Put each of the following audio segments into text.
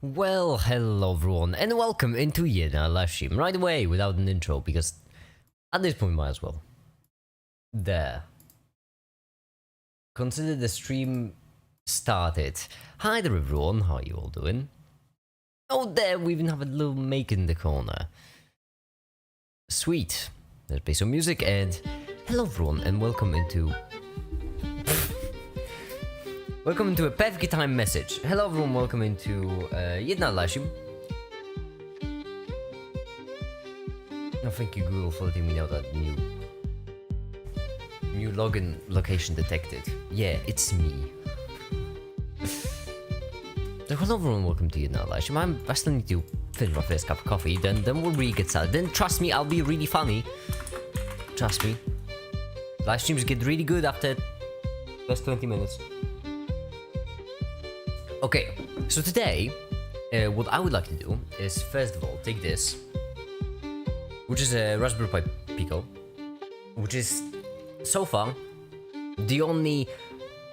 Well, hello everyone, and welcome into yet another live stream right away without an intro, because at this point might as well. There. Consider the stream started. Hi there everyone, how are you all doing? Oh, there, we even have a little make in the corner. Sweet. Let's play some music, and hello everyone, and welcome into... Welcome into a perfect time message. Hello everyone, welcome into yet another live stream. No, thank you Google for letting me know that new login location detected. Yeah, it's me. So hello everyone, welcome to yet another live stream. I still need to finish my first cup of coffee, then we'll really get started. Then trust me, I'll be really funny. Trust me. Live streams get really good after first 20 minutes. Okay, so today, what I would like to do is, first of all, take this, which is a Raspberry Pi Pico, which is, so far, the only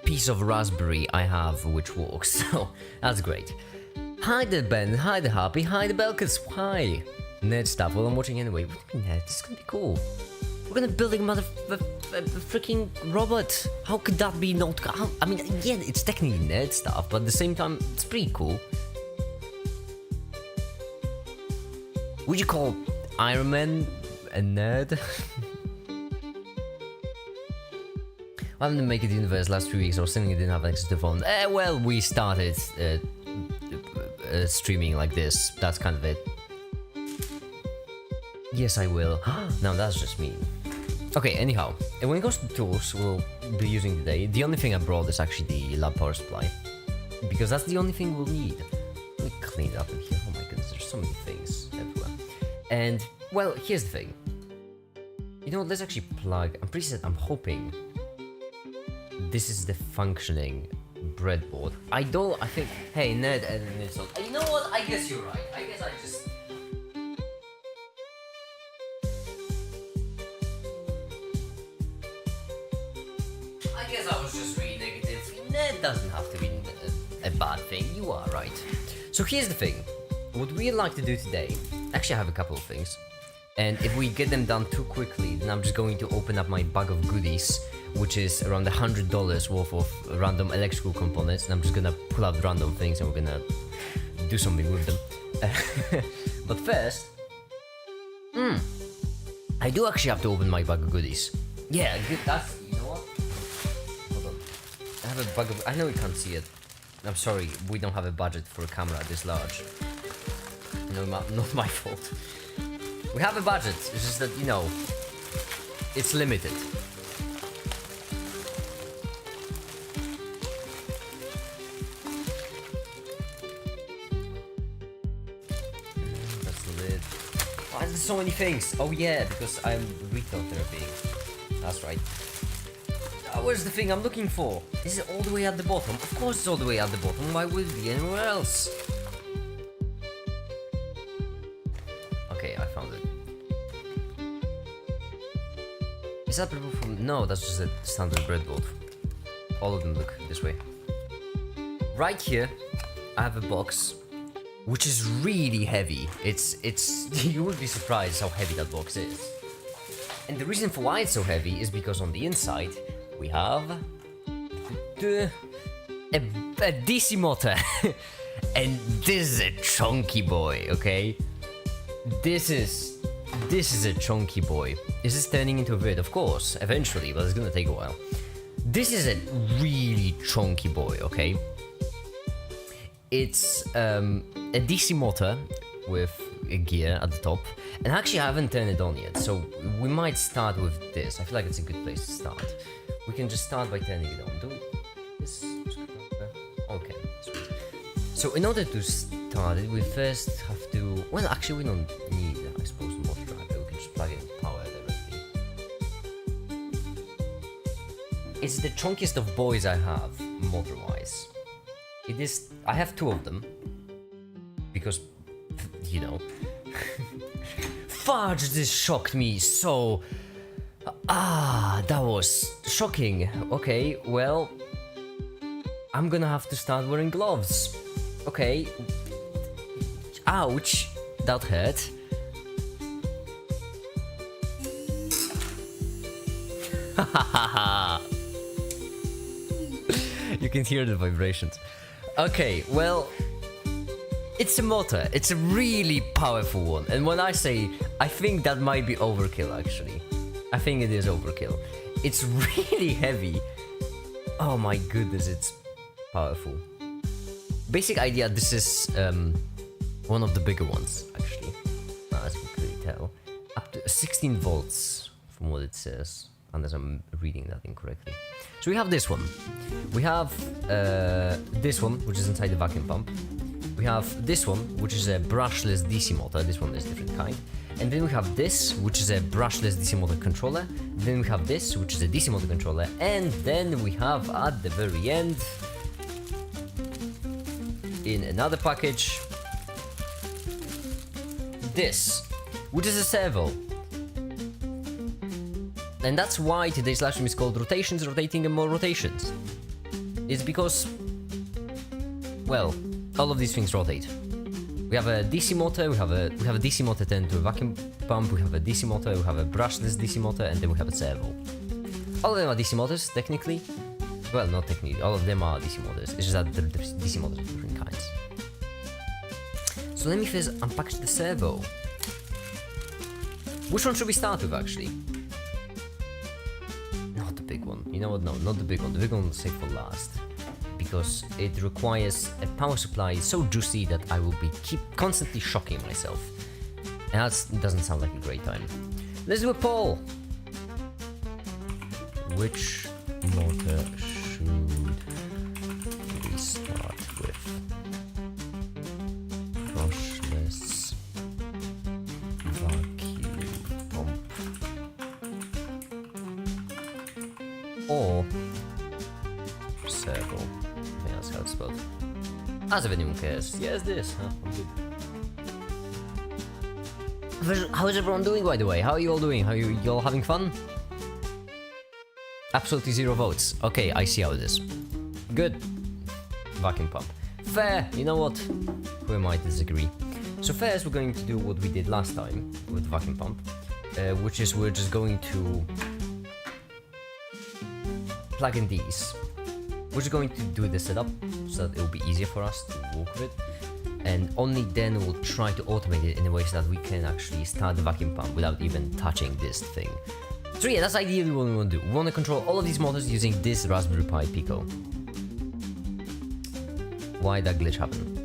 piece of Raspberry I have which works, so that's great. Hi there, Ben, hi there, Happy, hi there, Belkis, hi! Nerd stuff, well, I'm watching anyway. What do you mean, Nerd? This is gonna be cool. We're gonna build a freaking robot. How could that be not? I mean, yeah, it's technically nerd stuff, but at the same time, it's pretty cool. Would you call Iron Man a nerd? I haven't made it in the universe last 3 weeks. I was saying I didn't have access to the phone. Well, we started streaming like this. That's kind of it. Yes, I will. No, that's just me. Okay, anyhow, and when it comes to tools we'll be using today, the only thing I brought is actually the lab power supply, because that's the only thing we'll need. Let me clean it up in here. Oh my goodness, there's so many things everywhere. And, well, here's the thing. You know what, let's actually plug... I'm hoping this is the functioning breadboard. I think... Hey, Ned and Nilsson. You know what, I guess you're right. I guess I just... That doesn't have to be a bad thing, you are right. So here's the thing, what we'd like to do today, actually I have a couple of things, and if we get them done too quickly, then I'm just going to open up my bag of goodies, which is around $100 worth of random electrical components, and I'm just gonna pull out random things and we're gonna do something with them. But first, I do actually have to open my bag of goodies. Yeah, that's, you know what? I have a bug of... I know you can't see it. I'm sorry, we don't have a budget for a camera this large. No, not my fault. We have a budget, it's just that, you know, it's limited. That's the lid. Why is there so many things? Oh yeah, because I'm retail therapy. That's right. Where's the thing I'm looking for? Is it all the way at the bottom? Of course it's all the way at the bottom. Why would it be anywhere else? Okay, I found it. Is that purple from... No, that's just a standard breadboard. All of them look this way. Right here, I have a box, which is really heavy. It's... You would be surprised how heavy that box is. And the reason for why it's so heavy is because on the inside, we have a DC motor. And this is a chunky boy, okay? This is a chunky boy. Is this turning into a vid? Of course, eventually, but it's gonna take a while. This is a really chunky boy, okay? It's a DC motor with a gear at the top, and actually I haven't turned it on yet, so we might start with this. I feel like it's a good place to start. We can just start by turning it on. Do this. Okay, sweet. So in order to start it, we first have to... Well, actually we don't need, I suppose, a motor driver. We can just plug in power directly. It's the chunkiest of boys I have, motor-wise. It is... I have two of them, because, you know... Fudge, this shocked me so... that was shocking. Okay, well... I'm gonna have to start wearing gloves. Okay, Ouch! That hurt. You can hear the vibrations. Okay, well, it's a motor. It's a really powerful one. And when I say, I think that might be overkill, actually. I think it is overkill. It's really heavy. Oh my goodness, it's powerful. Basic idea, this is one of the bigger ones, actually. As you can clearly tell. Up to 16 volts, from what it says. Unless I'm reading that incorrectly. So we have this one. We have this one, which is inside the vacuum pump. We have this one, which is a brushless DC motor. This one is a different kind. And then we have this, which is a brushless DC motor controller. Then we have this, which is a DC motor controller. And then we have, at the very end, in another package, this, which is a servo. And that's why today's live stream is called Rotations, Rotating and More Rotations. It's because, well, all of these things rotate. We have a DC motor, we have a DC motor turned to a vacuum pump, we have a DC motor, we have a brushless DC motor, and then we have a servo. All of them are DC motors, technically. Well, not technically, all of them are DC motors. It's just that the DC motors are different kinds. So let me first unpack the servo. Which one should we start with, actually? Not the big one. You know what? No, not the big one. The big one will save for last. Because it requires a power supply so juicy that I will be constantly shocking myself. And that doesn't sound like a great time. Let's do a poll! Which motor should we start with? Brushless vacuum pump or servo? I think that's how it's spelled. As if anyone cares. Yes, this. Huh? I'm good. How is everyone doing, by the way? How are you all doing? Are you all having fun? Absolutely 0 votes. Okay, I see how it is. Good. Vacuum pump. Fair. You know what? Who am I to disagree? So first we're going to do what we did last time with the vacuum pump, which is we're just going to plug in these. We're just going to do the setup so that it will be easier for us to work with it. And only then we'll try to automate it in a way so that we can actually start the vacuum pump without even touching this thing. So yeah, that's ideally what we want to do. We want to control all of these motors using this Raspberry Pi Pico. Why that glitch happened?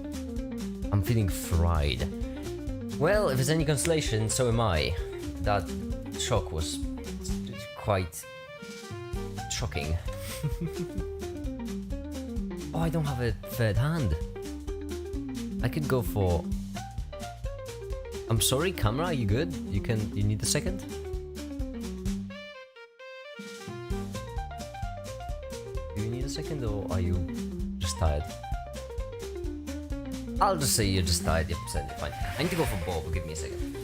I'm feeling fried. Well, if it's any consolation, so am I. That shock was quite shocking. Oh, I don't have a third hand. I could go for... I'm sorry, camera, are you good? You need a second? Do you need a second or are you just tired? I'll just say you're just tired, yep, fine. I need to go for Bob, give me a second.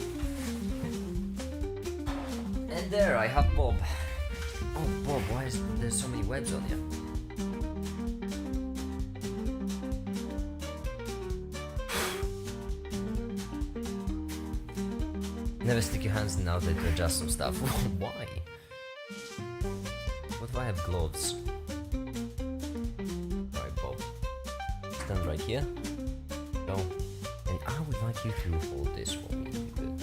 And there, I have Bob. Oh, Bob, why is there so many webs on here? Never stick your hands in the outlet to adjust some stuff. Why? What if I have gloves? Alright, Bob. Stand right here. Go. And I would like you to hold this for me if you could.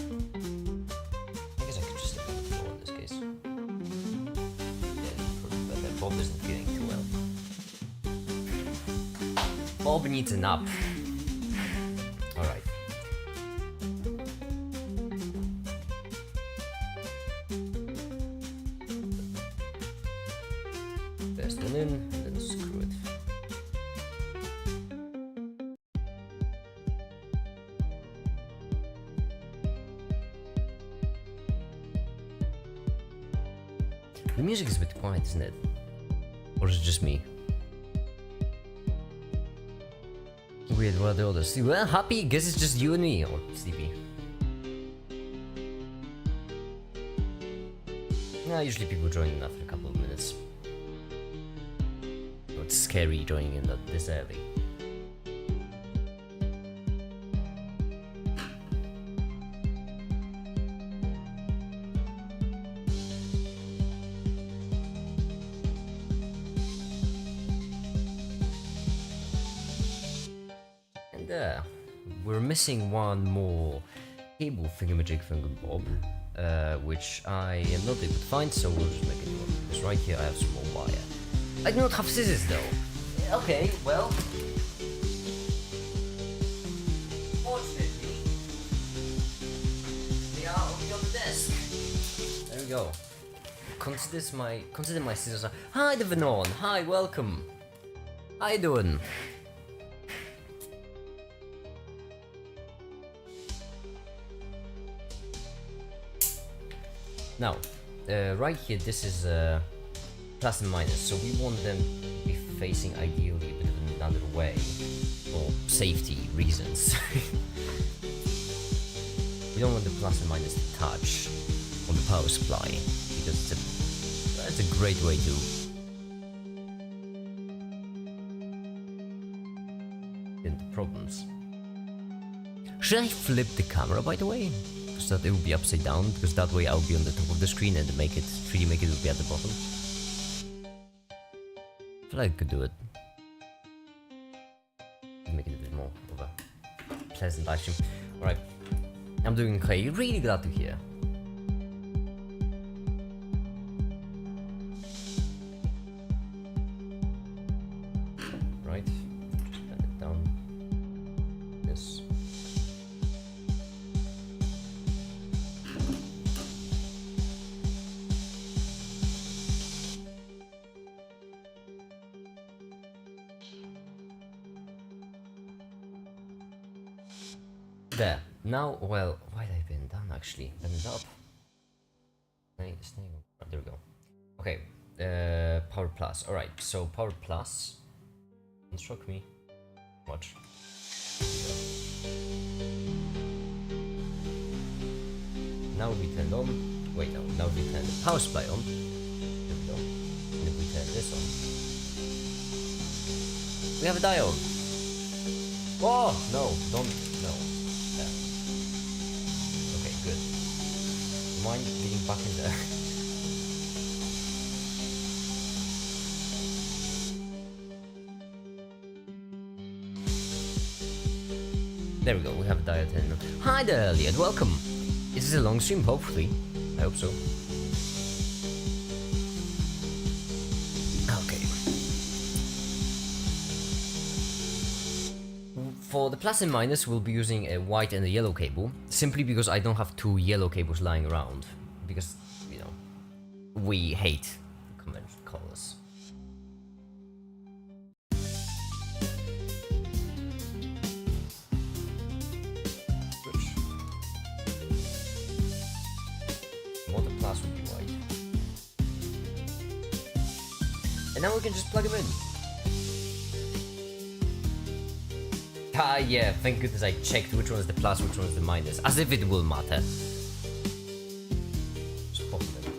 I guess I could just stand on the floor in this case. Yeah, probably better. Bob isn't feeling too well. Bob needs a nap. Alright. First one in, and then screw it. The music is a bit quiet, isn't it? Or is it just me? Weird, what are the others? Well, happy? Guess it's just you and me, or sleepy. Yeah, usually people join in after a couple of minutes. It's scary joining in this early. there. We're missing one more cable thingamajig thingamabob, which I am not able to find, so we'll just make it work. Because right here I have some more wire. I do not have scissors though. Okay, well. Fortunately, they are only on the desk. There we go. Consider my scissors. Hi, Devanon. Hi, welcome. How you doing? Now, right here, this is plus and minus, so we want them to be facing ideally a bit of another way for safety reasons. We don't want the plus and minus to touch on the power supply because it's a great way to get into problems. Should I flip the camera, by the way? So that it will be upside down, because that way I'll be on the top of the screen and 3D make it will be at the bottom. I feel like I could do it. Make it a bit more of a pleasant live stream. Alright. I'm doing okay. Really glad to hear. Right. Just bend it down. This. There. Now, well, why did I bend down actually? Bend it up. There we go. Okay. Power plus. Alright, so power plus. Don't shock me. Watch. Now we turn on. Wait, no. Now we turn the power supply on. There we go. And then we turn this on. We have a diode. Oh, no, don't. No. Okay, good. Mind getting back in there? There we go, we have a diode in. Hi there, Elliot, welcome! Is this a long stream? Hopefully. I hope so. Okay. For the plus and minus, we'll be using a white and a yellow cable, simply because I don't have two yellow cables lying around, because, you know, we hate conventional colors. More the plus would be white. And now we can just plug them in. Ah, yeah, thank goodness I checked which one is the plus, which one is the minus, as if it will matter. Just pop them in.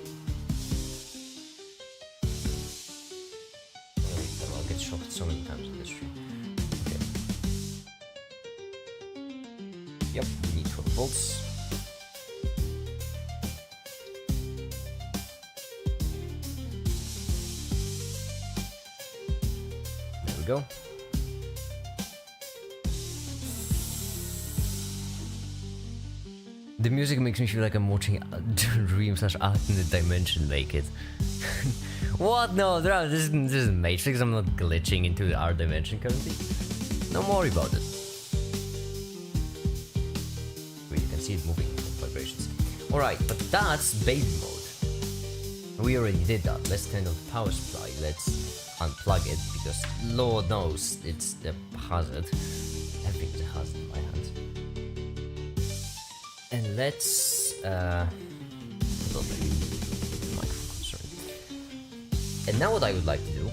I'll get shocked so many times in this stream. Okay. Yep, we need 12 volts. There we go. The music makes me feel like I'm watching Dream/alternate dimension make it. What? No, this isn't Matrix. I'm not glitching into our dimension currently. Don't worry about it. Wait, you can see it moving with vibrations. Alright, but that's baby mode. We already did that. Let's turn on the power supply. Let's unplug it, because Lord knows it's a hazard. Everything's a hazard in my hands. And let's and now what I would like to do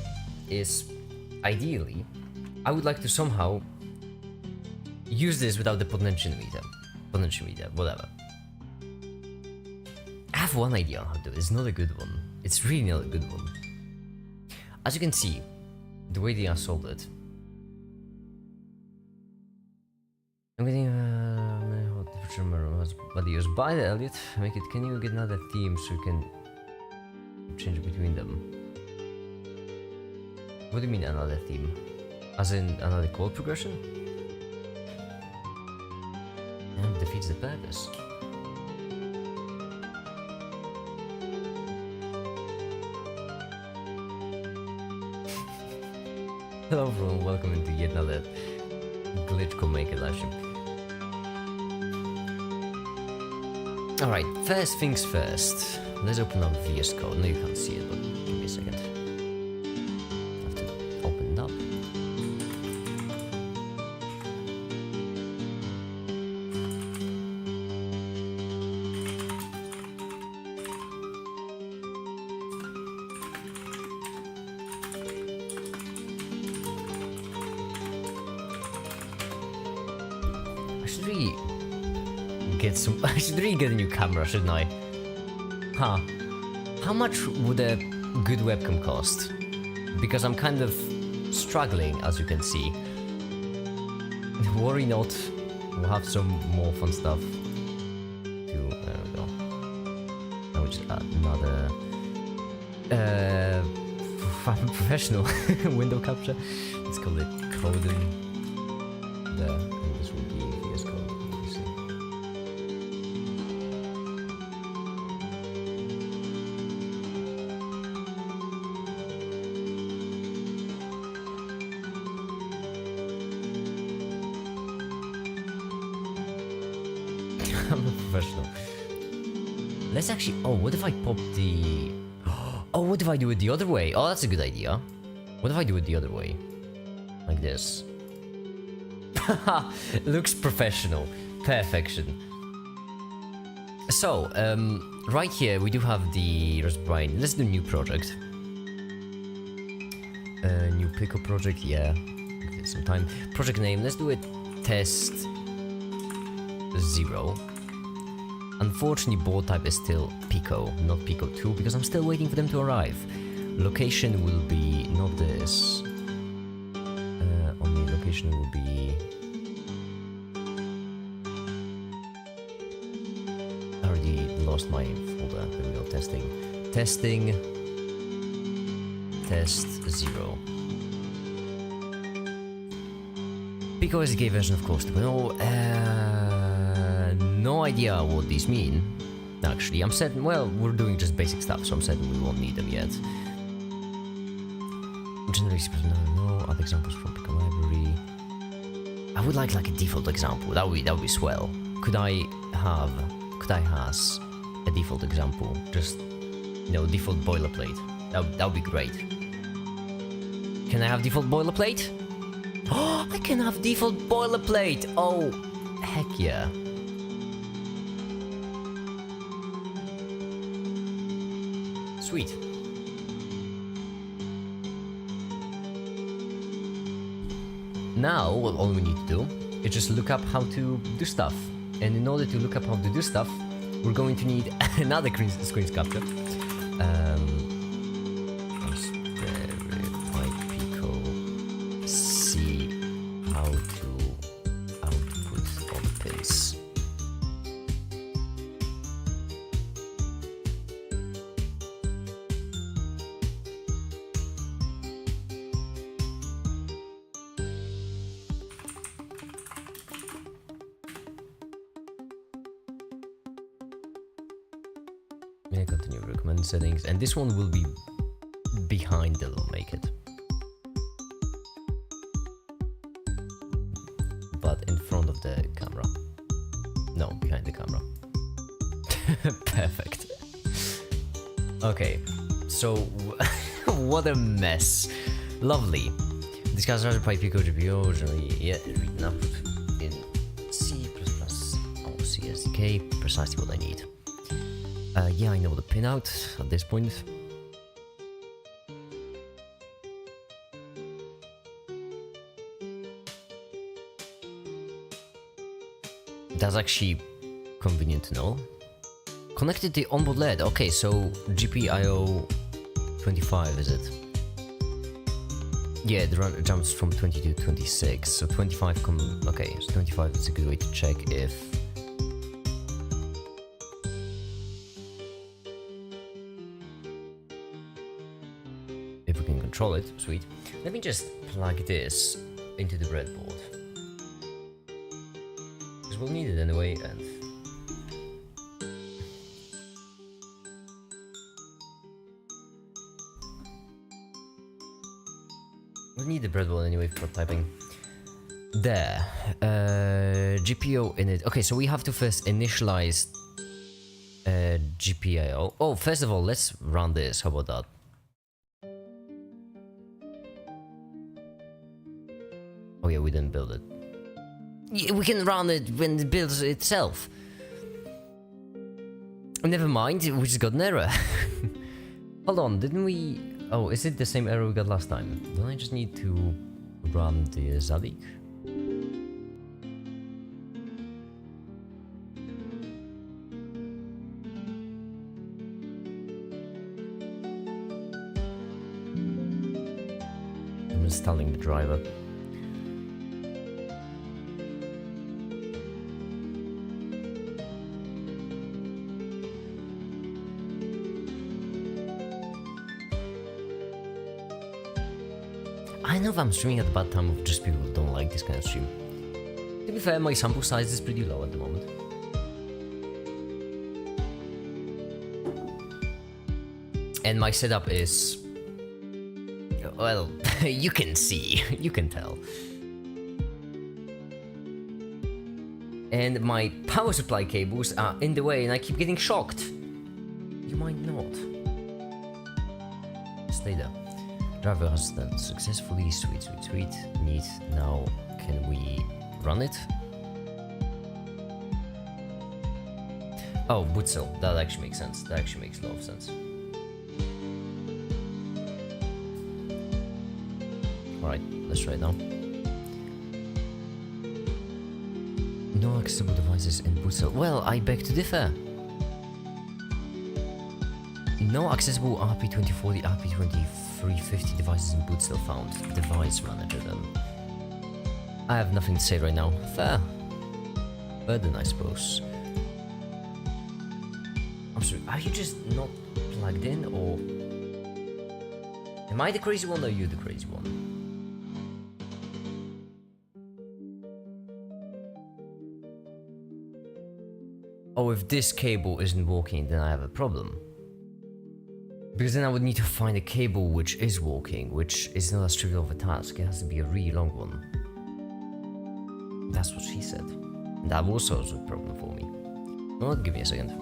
is, ideally, I would like to somehow use this without the potentiometer, whatever. I have one idea on how to do it. It's not a good one. It's really not a good one. As you can see, the way they are soldered. I'm getting videos by the Elliot. Make it. Can you get another theme so you can change between them? What do you mean another theme? As in another chord progression? defeats the purpose. Hello everyone, welcome into yet another glitch called Make It live stream. Alright, first things first. Let's open up VS Code. No, you can't see it, but give me a second. I have to open it up. I should really get a new camera, shouldn't I? Huh. How much would a good webcam cost? Because I'm kind of struggling, as you can see. Worry not, we'll have some more fun stuff. There we go. I will just add another... I'm a professional window capture. Let's call it Coden. There, and this will be VS Code, obviously. I'm a professional. Let's actually... Oh, what if I pop the... Oh, what if I do it the other way? Oh, that's a good idea. What if I do it the other way? Like this. Looks professional. Perfection. So, right here we do have the Raspberry. Let's do a new project. New Pico project, yeah. Give it some time. Project name, let's do it test 0. Unfortunately, board type is still Pico, not Pico 2, because I'm still waiting for them to arrive. Location will be not this. Only location will be... I already lost my folder. There we go, testing. Testing. Test 0. Pico is a gay version, of course. No idea what these mean. Actually, I'm certain. Well, we're doing just basic stuff, so I'm certain we won't need them yet. Generally, no other examples from Pico library. I would like a default example. That would be swell. Could I has a default example? Just default boilerplate. That would be great. Can I have default boilerplate? Oh, I can have default boilerplate. Oh, heck yeah. Sweet. Now, all we need to do is just look up how to do stuff. And in order to look up how to do stuff, we're going to need another screen capture. Raspberry Pico. See how to output on pins. Yeah, continue recommend settings, and this one will be behind the make it, but in front of the camera. No, behind the camera. Perfect. Okay, so what a mess. Lovely. Discuss Raspberry Pi Pico GPU generally written up in C++ or CSDK, precisely what I need. Yeah, I know the pinout at this point. That's actually convenient to know. Connected to onboard LED. Okay, so GPIO 25 is it? Yeah, it jumps from 20 to 26. So 25 okay, so 25 is a good way to check if we can control it. Sweet. Let me just plug this into the breadboard. Because we'll need it anyway, and... we'll need the breadboard anyway for typing. There. GPIO in it. Okay, so we have to first initialize GPIO. Oh, first of all, let's run this. How about that? Oh yeah, we didn't build it. Yeah, we can run it when it builds itself. Never mind, we just got an error. Hold on, didn't we... Oh, is it the same error we got last time? Don't I just need to run the Zadig? I'm installing the driver. I know if I'm streaming at a bad time, just people don't like this kind of stream. To be fair, my sample size is pretty low at the moment. And my setup is... well, you can see, you can tell. And my power supply cables are in the way and I keep getting shocked. You might not. Stay there. Driver has done successfully. Sweet, sweet, sweet. Neat. Now, can we run it? Oh, boot cell. That actually makes sense. That actually makes a lot of sense. Alright, let's try it now. No accessible devices in boot cell. Well, I beg to differ. No accessible RP2040, RP2350 devices in boot cell found. Device manager then. I have nothing to say right now. Fair. Burden, I suppose. I'm sorry, are you just not plugged in, or... am I the crazy one, or are you the crazy one? Oh, if this cable isn't working, then I have a problem. Because then I would need to find a cable which is working, which is not as trivial of a task. It has to be a really long one. That's what she said. And that also was a problem for me. Well, give me a second.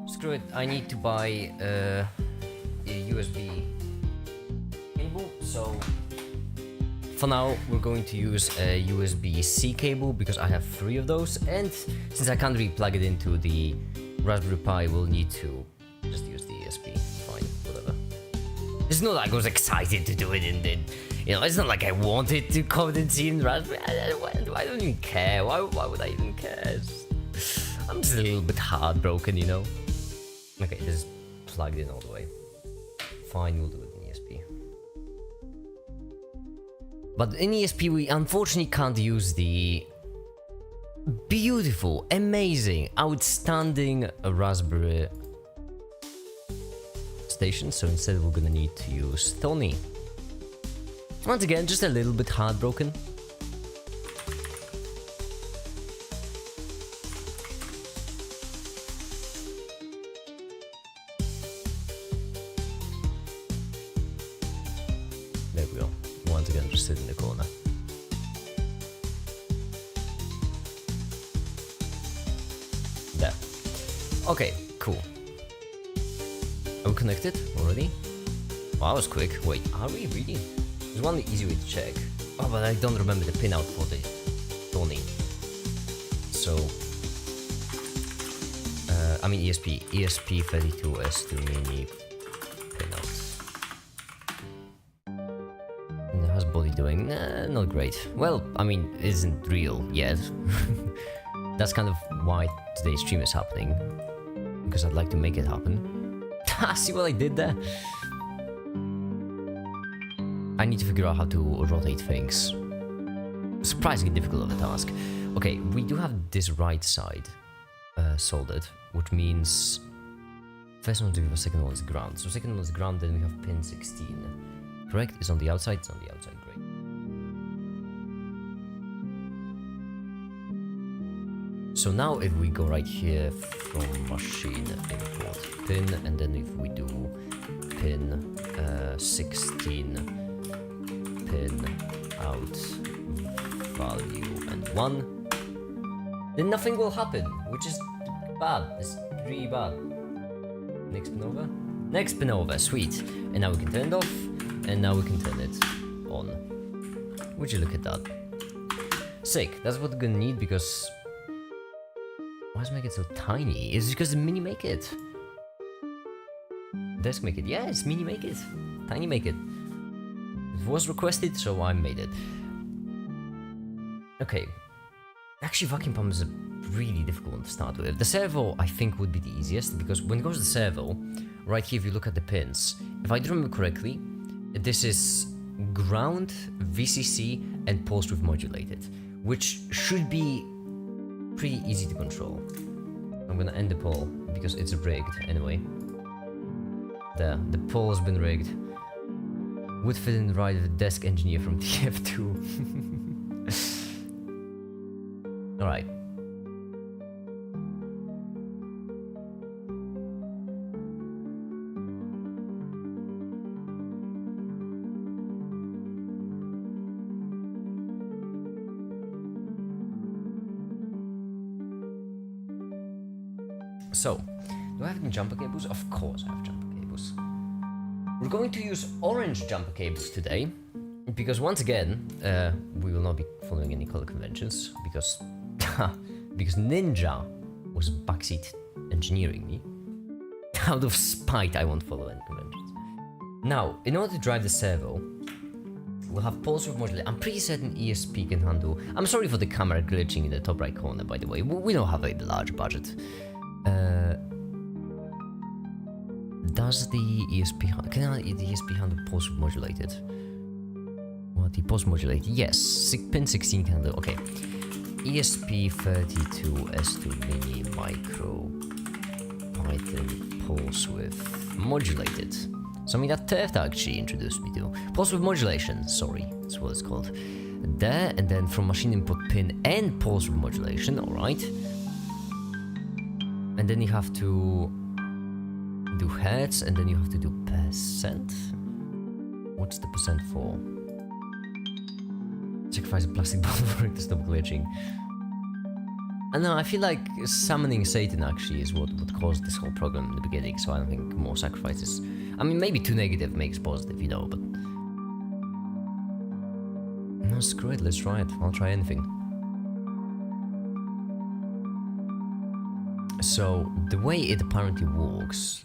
Screw it, I need to buy a USB cable, so for now we're going to use a USB-C cable because I have 3 of those, and since I can't really plug it into the Raspberry Pi, we'll need to just use the USB. Fine, whatever. It's not like I was excited to do it in the... you know, it's not like I wanted to code and see in Raspberry. I don't even care. Why would I even care? I'm just a little bit heartbroken, you know? Okay, this is plugged in all the way. Fine, we'll do it in ESP. But in ESP we unfortunately can't use the beautiful, amazing, outstanding Raspberry station, so instead we're gonna need to use Tony. Once again, just a little bit heartbroken. There we go. Once again, just sit in the corner. There. Okay, cool. Are we connected already? Wow, that was quick. Wait, are we really? There's one easy way to check. Oh, but I don't remember the pinout for the Tony. So, I mean ESP32S2 mini pinout. And how's body doing? Not great. Well, I mean, it isn't real yet. That's kind of why today's stream is happening. Because I'd like to make it happen. See what I did there? I need to figure out how to rotate things. Surprisingly difficult of a task. Okay, we do have this right side soldered, which means first one to the second one is ground. So second one is ground, then we have pin 16. Correct? It's on the outside, it's on the outside, great. So now if we go right here from machine import pin, and then if we do pin 16 pin out value and 1, then nothing will happen, which is bad. It's really bad. Next pin over? Next pin over, sweet. And now we can turn it off, and now we can turn it on. Would you look at that? Sick, that's what we're gonna need because... Why does it make it so tiny? Is it because the mini make it? Desk make it? Yeah, it's mini make it. Tiny make it. It was requested, so I made it. Okay. Actually, vacuum pump is a really difficult one to start with. The servo, I think, would be the easiest, because when it goes to the servo, right here, if you look at the pins, if I do remember correctly, this is ground, VCC, and pulse width modulated, which should be pretty easy to control. I'm gonna end the poll, because it's rigged anyway. There, the poll has been rigged. Would fit in the right of the desk engineer from TF2. Alright. So, do I have any jumper cables? Of course I have jumper cables. We're going to use orange jumper cables today, because once again, we will not be following any color conventions, because because Ninja was backseat engineering me. Out of spite, I won't follow any conventions. Now, in order to drive the servo, we'll have pulse width modulator. I'm pretty certain ESP can handle... I'm sorry for the camera glitching in the top right corner, by the way. We don't have a large budget. Does the ESP... Can the ESP handle pulse width modulated? What, the pulse modulated? Yes, pin 16 can handle... Okay. ESP32S2 mini micro Python pulse width modulated. Something that Turf actually introduced me to. Pulse width modulation, sorry, that's what it's called. There, and then from machine input pin and pulse width modulation, alright. And then you have to do hertz, and then you have to do percent. What's the percent for? Sacrifice a plastic bottle for it to stop glitching. I know, I feel like summoning Satan actually is what caused this whole problem in the beginning, so I don't think more sacrifices... I mean, maybe 2 negative makes positive, you know, but... No, screw it, let's try it. I'll try anything. So, the way it apparently works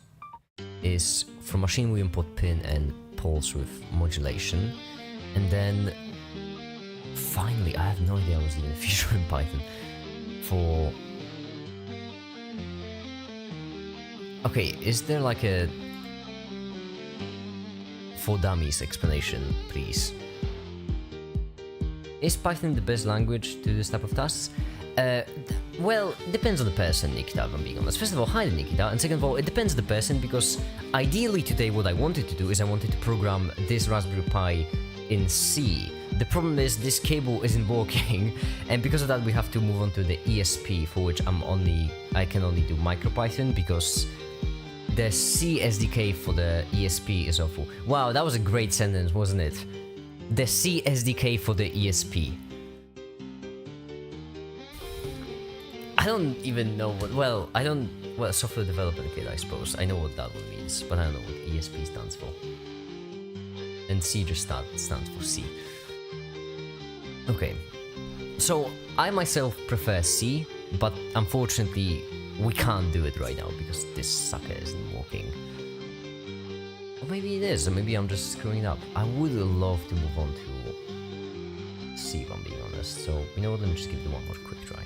is from machine we input pin and pulse width modulation, and then... Finally, I have no idea I was doing a feature in Python. For... Okay, is there like a... For dummies explanation, please? Is Python the best language to do this type of tasks? Well, it depends on the person, Nikita, if I'm being honest. First of all, hi Nikita, and second of all, it depends on the person, because ideally today what I wanted to do is I wanted to program this Raspberry Pi in C. The problem is this cable isn't working, and because of that we have to move on to the ESP, for which I can only do MicroPython, because The C SDK for the ESP is awful. Wow, that was a great sentence, wasn't it? The C SDK for the ESP. I don't even know what. Well, I don't. Well, software development kit, I suppose. I know what that one means, but I don't know what ESP stands for. And C just stands for C. Okay. So, I myself prefer C, but unfortunately, we can't do it right now because this sucker isn't working. Or maybe it is, or maybe I'm just screwing up. I would love to move on to C, if I'm being honest. So, you know what, let me just give it one more quick try.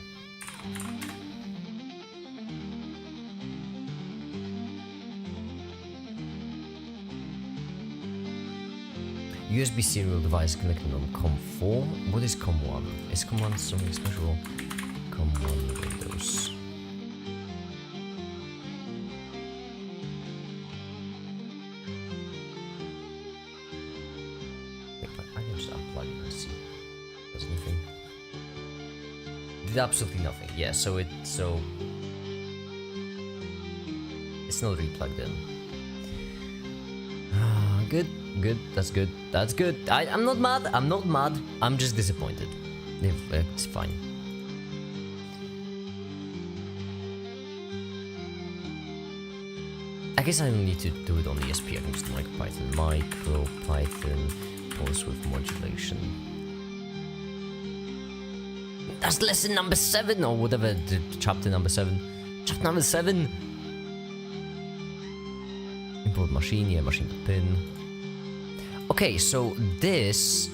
USB serial device connected on COM4. What is COM1? Is COM1 something special? COM1 Windows. Wait, but I can just unplug it and see. Does anything? Did absolutely nothing. Yeah, so it's not really plugged in. Good. Good, that's good, that's good. I'm not mad, I'm just disappointed. It's fine. I guess I don't need to do it on ESP, I can just MicroPython, pause with modulation. That's lesson number 7, or whatever, chapter number 7. Chapter number 7! Import machine, yeah, machine to pin. Okay, so this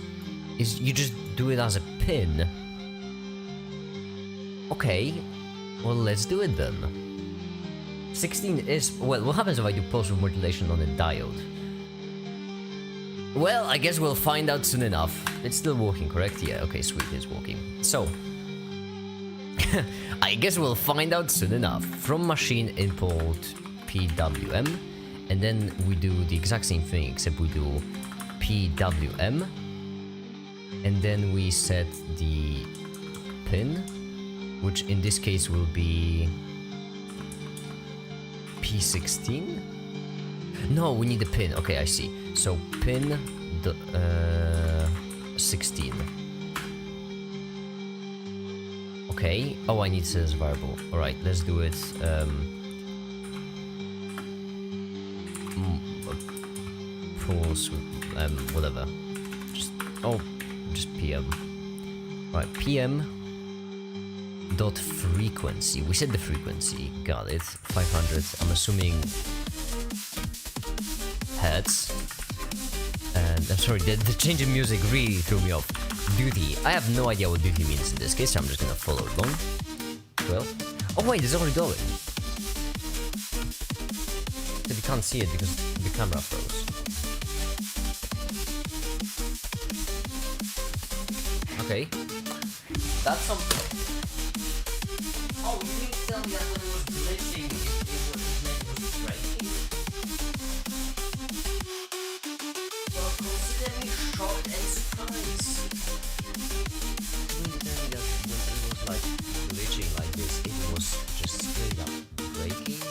is, you just do it as a pin. Okay, well, let's do it then. 16 is, well, what happens if I do pulse with modulation on a diode? Well, I guess we'll find out soon enough. It's still working, correct? Yeah, okay, sweet, it's working. So, I guess we'll find out soon enough. From machine import PWM, and then we do the exact same thing, except we do PWM, and then we set the pin, which in this case will be P16. No, we need the pin. Okay, I see. So pin 16. Okay. Oh, I need to set as a variable. All right, let's do it. Pulse with whatever. Just PM. Right, PM dot frequency. We set the frequency. Got it. 500. I'm assuming hertz. And I'm sorry, the change in music really threw me off. Duty. I have no idea what duty means in this case, so I'm just gonna follow along. 12. Oh wait, it's already going. But you can't see it because the camera froze. Okay. That's something. Oh, you mean to tell me that when it was glitching, it was breaking? Well, consider me shocked and surprised. You mean to tell me that when it was like glitching like this, it was just straight up breaking?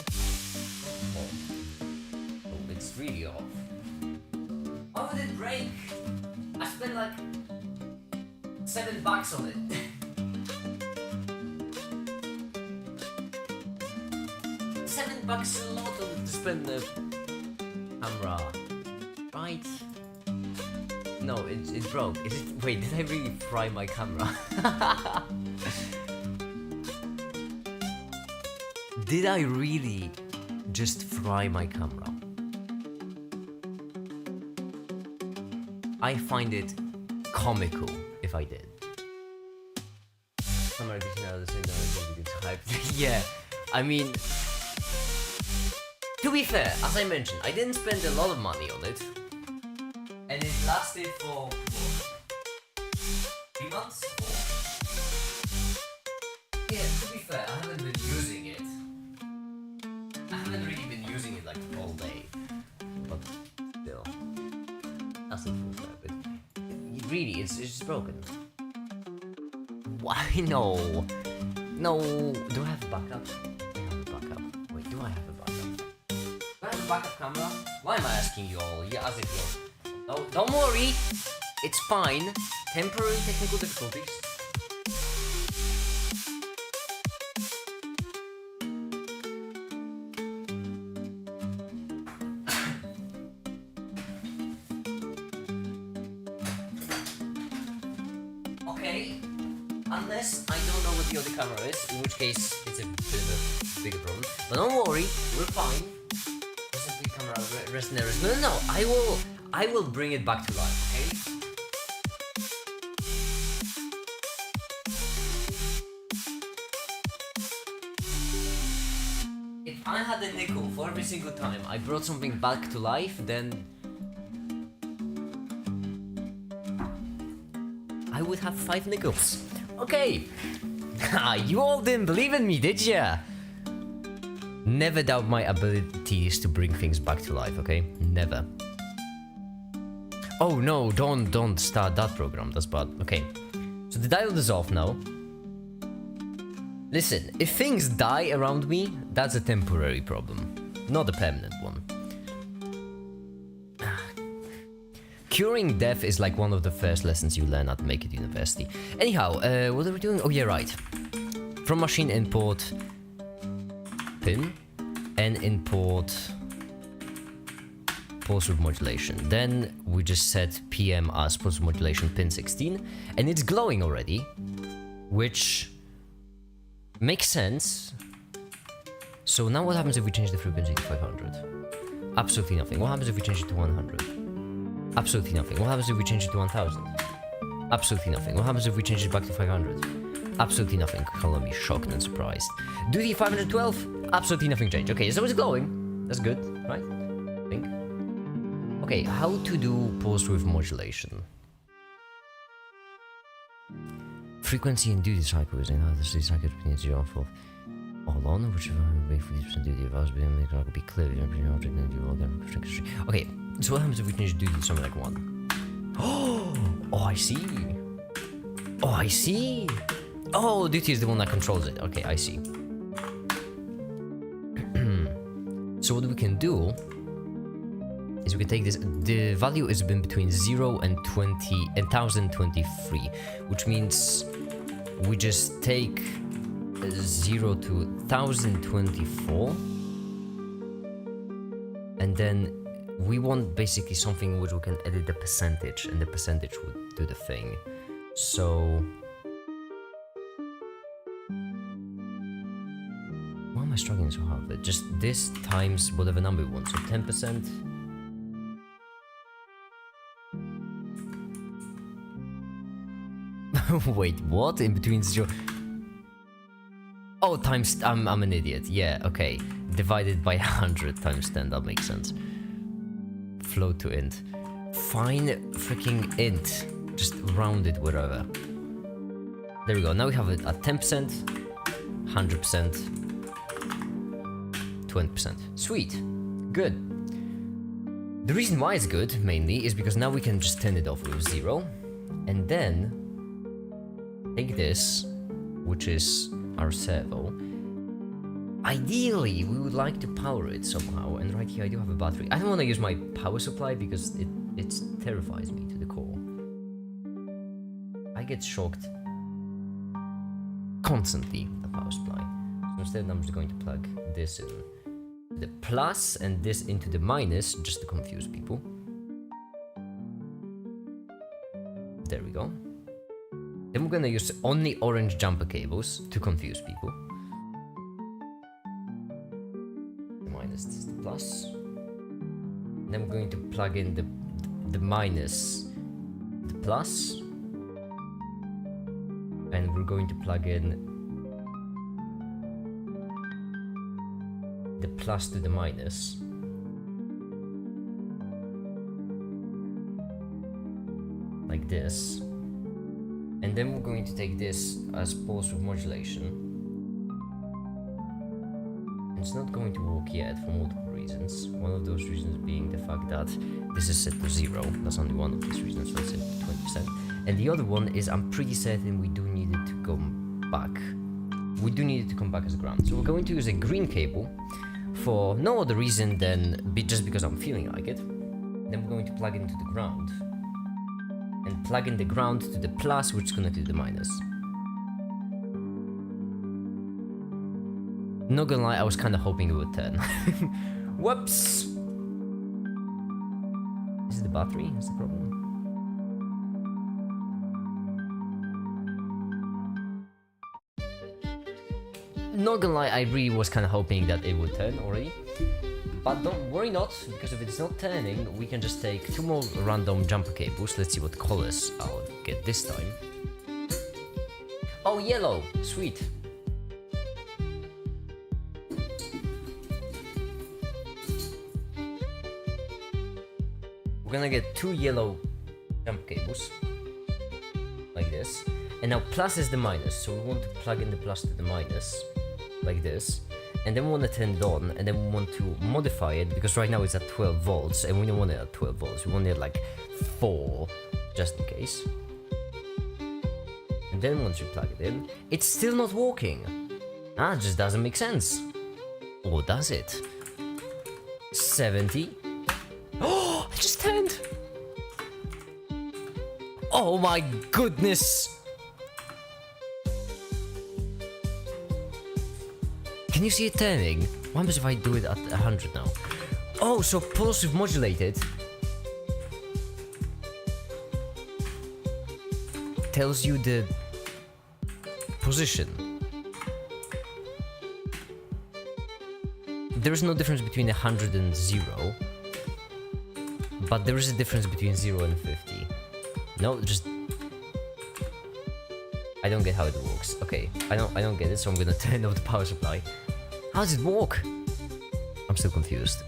Oh, it's really off. How did it break? I spent like $7 on it. $7 a lot on it to spend the camera, right? No, it broke. Is it? Wait, did I really fry my camera? Did I really just fry my camera? I find it comical if I did. Yeah, I mean, to be fair, as I mentioned, I didn't spend a lot of money on it, and it lasted for what, 3 months? 4? Yeah, to be fair, I haven't been using it. I haven't really been using it like all day, but still, that's not fair. But really, it's just broken. Why no? No, do I have a backup? I have a backup. Wait, do I have a backup? a backup camera? Why am I asking you all? Yeah, as it will. Oh, don't worry, it's fine. Temporary technical difficulties. Okay, unless I don't know what the other camera is, in which case it's a bit of a bigger problem. But don't worry, we're fine. Doesn't the camera rest in there? No, I will bring it back to life, okay? If I had a nickel for every single time I brought something back to life, then I would have 5 nickels. Okay. You all didn't believe in me, did ya? Never doubt my abilities to bring things back to life, okay? Never. Oh no, don't start that program, that's bad. Okay. So the diode is off now. Listen, if things die around me, that's a temporary problem, not a permanent one. Curing death is like one of the first lessons you learn at Make It University. Anyhow, what are we doing? Oh yeah, right. From machine import pin and import pulse width modulation. Then we just set PM as pulse width modulation pin 16, and it's glowing already, which makes sense. So now what happens if we change the frequency to 500? Absolutely nothing. What happens if we change it to 100? Absolutely nothing. What happens if we change it to 1000? Absolutely nothing. What happens if we change it back to 500? Absolutely nothing. Color me shocked and surprised. Do the 512? Absolutely nothing changed. Okay, so it's glowing. That's good, right? I think. Okay, how to do pulse width modulation? Frequency and duty cycle is in how the duty cycle between 0 and 4. Hold on, whichever way for 50% duty of ours will be clear. Okay, so what happens if we change duty to something like 1? Oh, I see. Oh, I see. Oh, duty is the one that controls it. Okay, I see. So what we can do is we can take this. The value is between 0 and 20 and 1023, which means we just take 0 to 1024, and then we want basically something in which we can edit the percentage, and the percentage would do the thing. So why am I struggling so hard with it? Just this times whatever number we want, so 10%. Wait, what? In between 0... Oh, times... I'm an idiot. Yeah, okay. Divided by 100 times 10, that makes sense. Float to int. Fine freaking int. Just round it wherever. There we go. Now we have it at 10%, 100%, 20%. Sweet. Good. The reason why it's good, mainly, is because now we can just turn it off with 0. And then... take this, which is our servo. Ideally, we would like to power it somehow, and right here I do have a battery. I don't want to use my power supply because it terrifies me to the core. I get shocked constantly with the power supply. So instead I'm just going to plug this in the plus and this into the minus, just to confuse people. There we go. Then we're gonna use only orange jumper cables to confuse people. The minus is the plus. Then we're going to plug in the minus, the plus. And we're going to plug in the plus to the minus. Like this. And then we're going to take this as pulse width modulation. It's not going to work yet for multiple reasons. One of those reasons being the fact that this is set to 0. That's only one of these reasons, so it's set to 20%. And the other one is I'm pretty certain we do need it to come back. We do need it to come back as a ground. So we're going to use a green cable for no other reason than just because I'm feeling like it. Then we're going to plug it into the ground. And plug in the ground to the plus, which is connected to the minus. Not gonna lie, I was kind of hoping it would turn. Whoops! Is it the battery? That's the problem. Not gonna lie, I really was kind of hoping that it would turn already. But don't worry not, because if it's not turning, we can just take 2 more random jumper cables. Let's see what colors I'll get this time. Oh, yellow! Sweet! We're gonna get 2 yellow jump cables. Like this. And now plus is the minus, so we want to plug in the plus to the minus. Like this. And then we want to turn it on, and then we want to modify it, because right now it's at 12 volts, and we don't want it at 12 volts, we want it at like 4, just in case. And then once you plug it in, it's still not working. That just doesn't make sense. Or does it? 70. Oh, it just turned! Oh my goodness! Can you see it turning? What happens if I do it at 100 now? Oh, so pulse modulated tells you the position. There is no difference between 100 and 0, but there is a difference between 0 and 50. No, just... I don't get how it works. Okay, I don't get it, so I'm gonna turn off the power supply. How does it work? I'm still confused.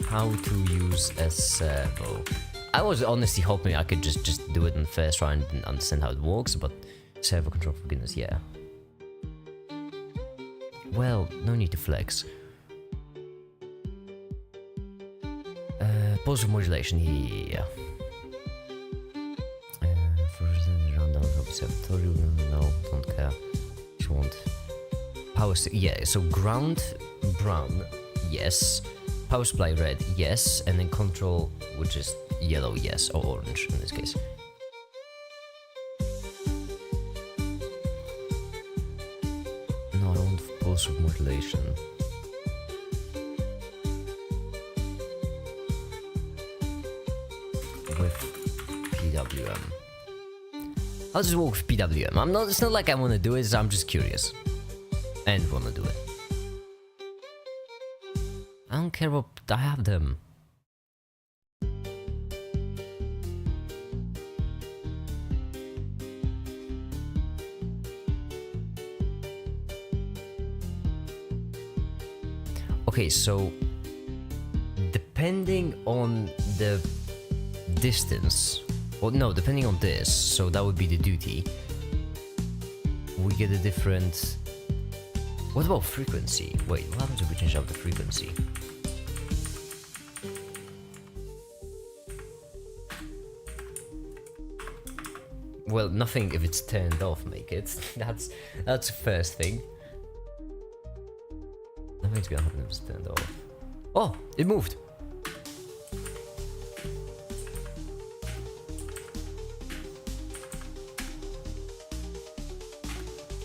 How to use a servo. I was honestly hoping I could just do it in the first try and understand how it works, but servo control, for goodness, yeah. Well, no need to flex. Pulse modulation, yeah. No, don't care. Just want power. Yeah, so ground brown, yes. Power supply red, yes, and then control, which is yellow, yes, or orange in this case. No, I want pulse modulation. With PWM. I'll just work with PWM. It's not like I want to do it, I'm just curious. And want to do it. I don't care what, I have them. Okay, so depending on the distance, or no, depending on this, so that would be the duty, we get a different... What about frequency? Wait, what happens if we change out the frequency? Well, nothing if it's turned off, make it. That's the first thing. Nothing's gonna happen if it's turned off. Oh, it moved!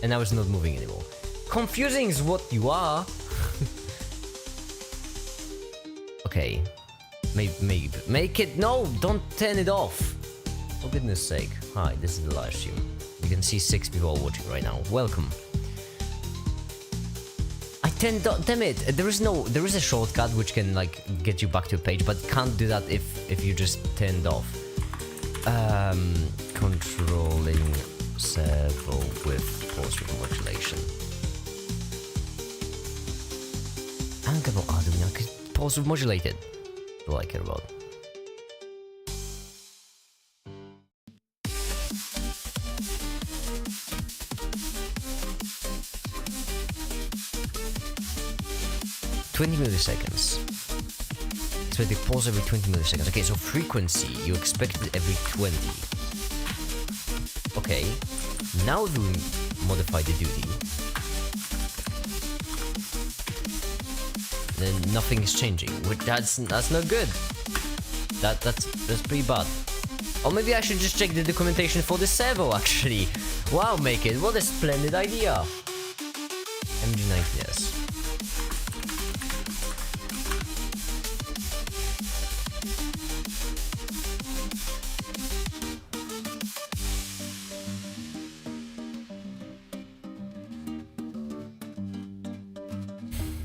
And now it's not moving anymore. Confusing is what you are! Okay. Maybe. Make it. No! Don't turn it off! For goodness sake. Hi, this is the live stream. You can see 6 people watching right now. Welcome. Damn it! There is a shortcut which can like get you back to a page, but can't do that if you just turned off. Controlling servo with pulse modulation. I don't care about Arduino, because pulse modulated. That's all I care about. $20 milliseconds. So they pause every 20 milliseconds. Okay, so frequency, you expect it every 20. Okay, now we modify the duty. then nothing is changing. That's not good. That's pretty bad. Or maybe I should just check the documentation for the servo actually. Wow, make it. What a splendid idea. MG19S.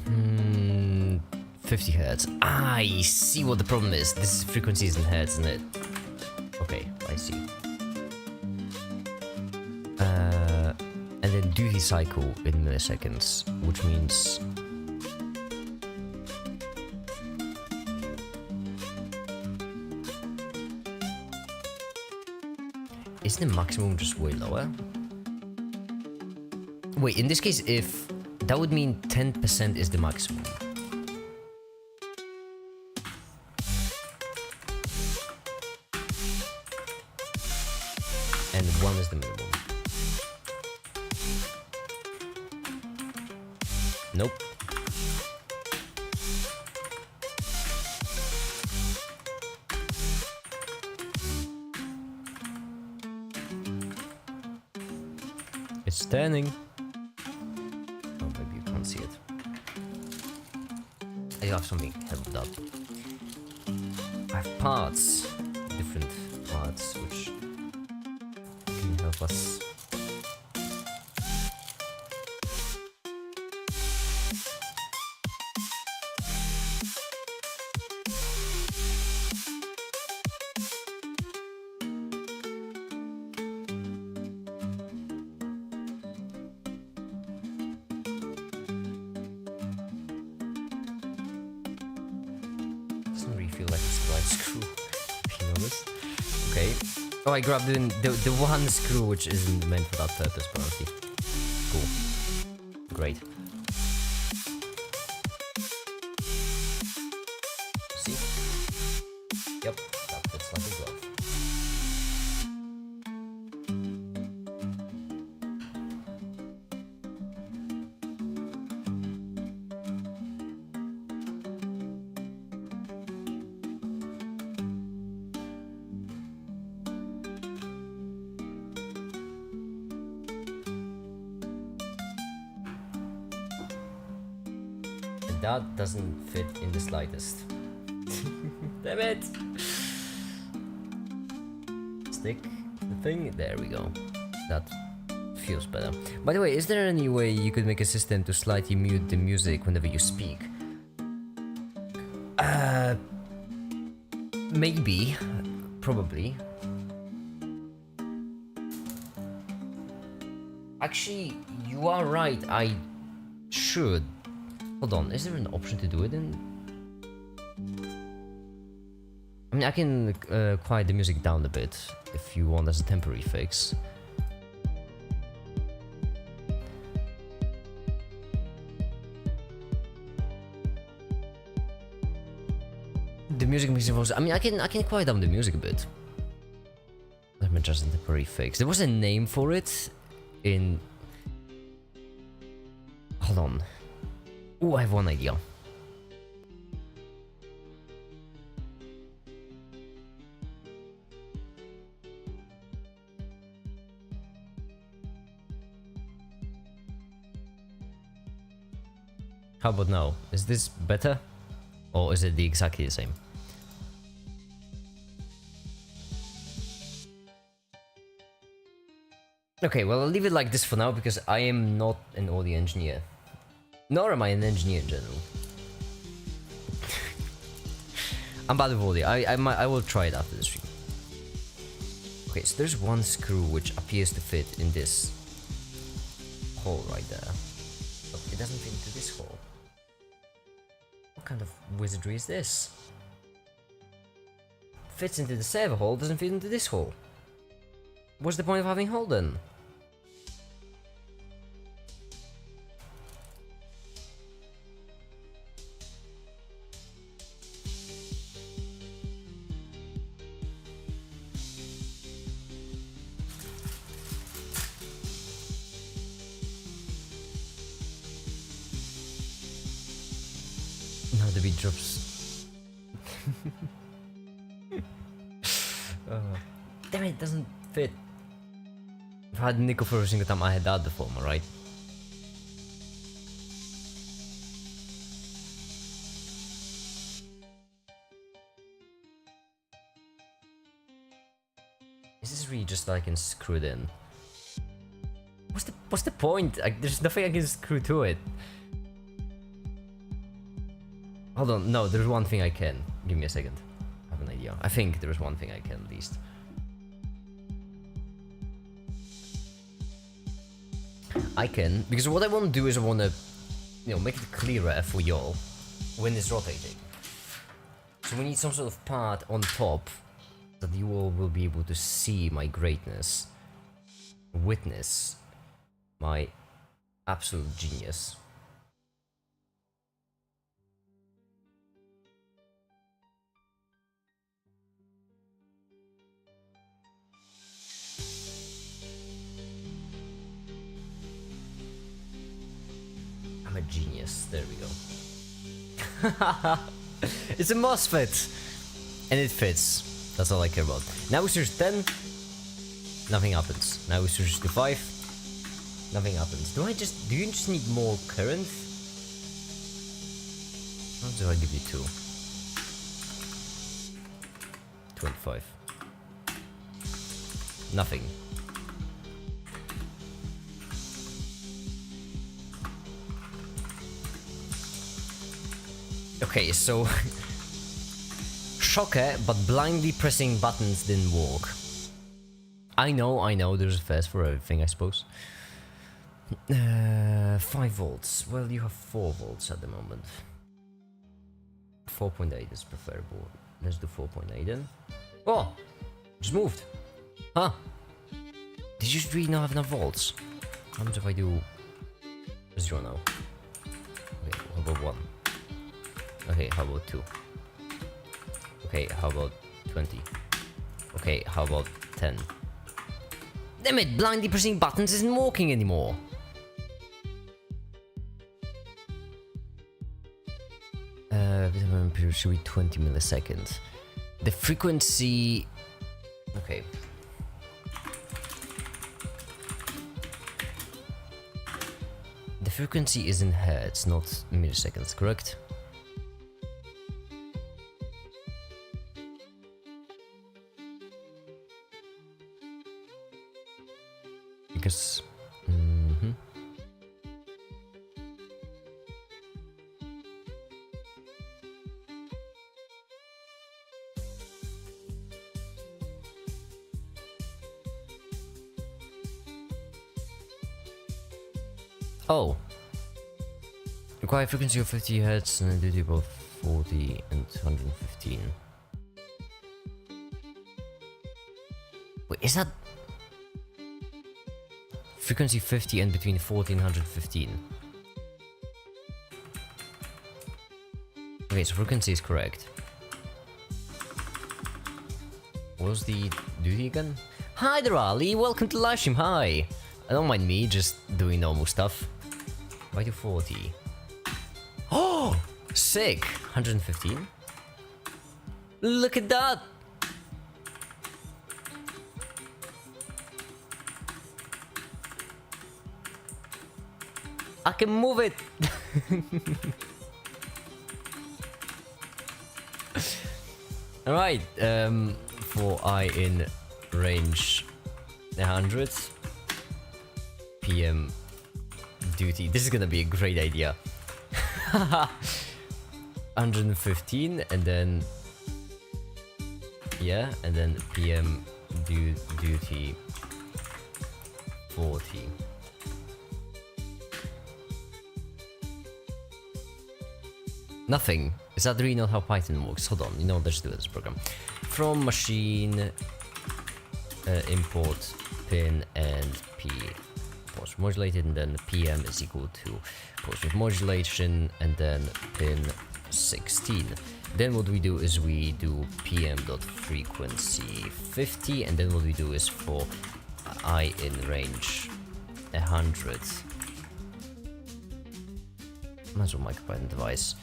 Hmm, 50 hertz. I see what the problem is. This frequency is in hertz, isn't it? Okay, I see. And then duty cycle in milliseconds, which means isn't the maximum just way lower? Wait, in this case, if that would mean 10% is the maximum. And 1 is the minimum. Nope. It's turning. Oh, maybe you can't see it. I have something help that. I have parts, different parts, which can help us. Doesn't really feel like it's the right screw, if you notice. Okay. Oh, I grabbed the one screw which isn't meant for that purpose, apparently. Cool. Great. See? Yep, that fits like a glove. That doesn't fit in the slightest. Damn it! Stick the thing. There we go. That feels better. By the way, is there any way you could make a system to slightly mute the music whenever you speak? Maybe. Probably. Actually, you are right. I should. Hold on, is there an option to do it in? I mean, I can quiet the music down a bit if you want as a temporary fix. The music makes it worse. I mean, I can quiet down the music a bit. Let me just a temporary fix. There was a name for it in. Hold on. Oh, I have one idea. How about now? Is this better? Or is it exactly the same? Okay, well, I'll leave it like this for now because I am not an audio engineer. Nor am I an engineer in general. I'm bad with audio. I will try it after the stream. Okay, so there's one screw which appears to fit in this hole right there. But it doesn't fit into this hole. What kind of wizardry is this? Fits into the server hole, doesn't fit into this hole. What's the point of having hole then? How the beat drops. Damn it, doesn't fit. If I had nickel for every single time I had that deformer, right? Is this really just like I can screw it in? What's the point? There's nothing I can screw to it. Hold on, no, there's one thing I can. Give me a second. I have an idea. I think there's one thing I can at least. I can, because what I want to do is I want to, make it clearer for y'all when it's rotating. So we need some sort of part on top that you all will be able to see my greatness, witness my absolute genius. I'm a genius. There we go. It's a MOSFET! And it fits. That's all I care about. Now we switch 10. Nothing happens. Now we switch to 5. Nothing happens. Do you just need more current? How do I give you 2? 25. Nothing. Okay, so shocker, but blindly pressing buttons didn't work. I know, there's a first for everything, I suppose. 5 volts. Well, you have 4 volts at the moment. 4.8 is preferable. Let's do 4.8 then. Oh! Just moved! Huh? Did you really not have enough volts? How much if I do 0 now? Okay, how about 1? Okay, how about 2? Okay, how about 20? Okay, how about 10? Damn it, blindly pressing buttons isn't working anymore! Vitamin period should be 20 milliseconds. The frequency... Okay. The frequency is in hertz, not milliseconds, correct? Because... Oh. Require frequency of 50 Hz and duty above 40 and 115. Wait, is that... Frequency 50 and between 40 and 115. Okay, so frequency is correct. What was the duty again? Hi there, Ali! Welcome to the live stream, hi! I don't mind me just doing normal stuff. Why do 40? Oh! Sick! 115? Look at that! I can move it! Alright, for I in range 100 PM duty. This is gonna be a great idea. 115 and then... Yeah, and then PM duty 40. Nothing. Is that really not how Python works? Hold on, let's do this program. From machine import pin and p post modulated, and then PM is equal to post with modulation, and then pin 16. Then what we do is we do PM.frequency 50, and then what we do is for I in range 100. Might as well microPython device.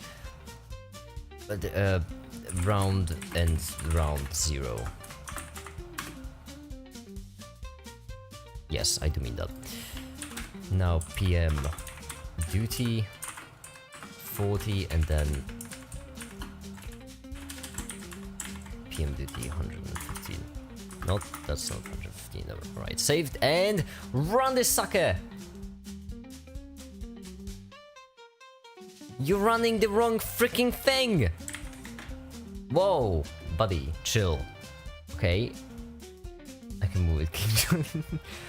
round and round 0. Yes, I do mean that. Now PM duty 40 and then PM duty 115. Not, that's not 115. Right, saved and run this sucker. You're running the wrong freaking thing. Whoa, buddy, chill. Okay. I can move it.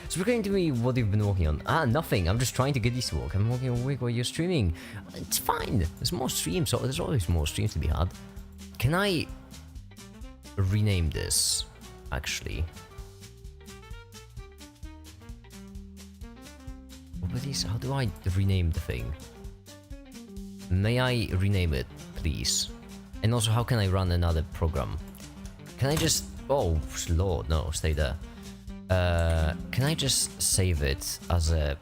So we're going to me what you've been working on. Ah, nothing. I'm just trying to get these to work. I'm working on Wig while you're streaming. It's fine. There's more streams, so there's always more streams to be had. Can I rename this, actually? Please, how do I rename the thing? May I rename it, please? And also, how can I run another program? Can I just... Oh, lord, no, stay there. Can I just save it as a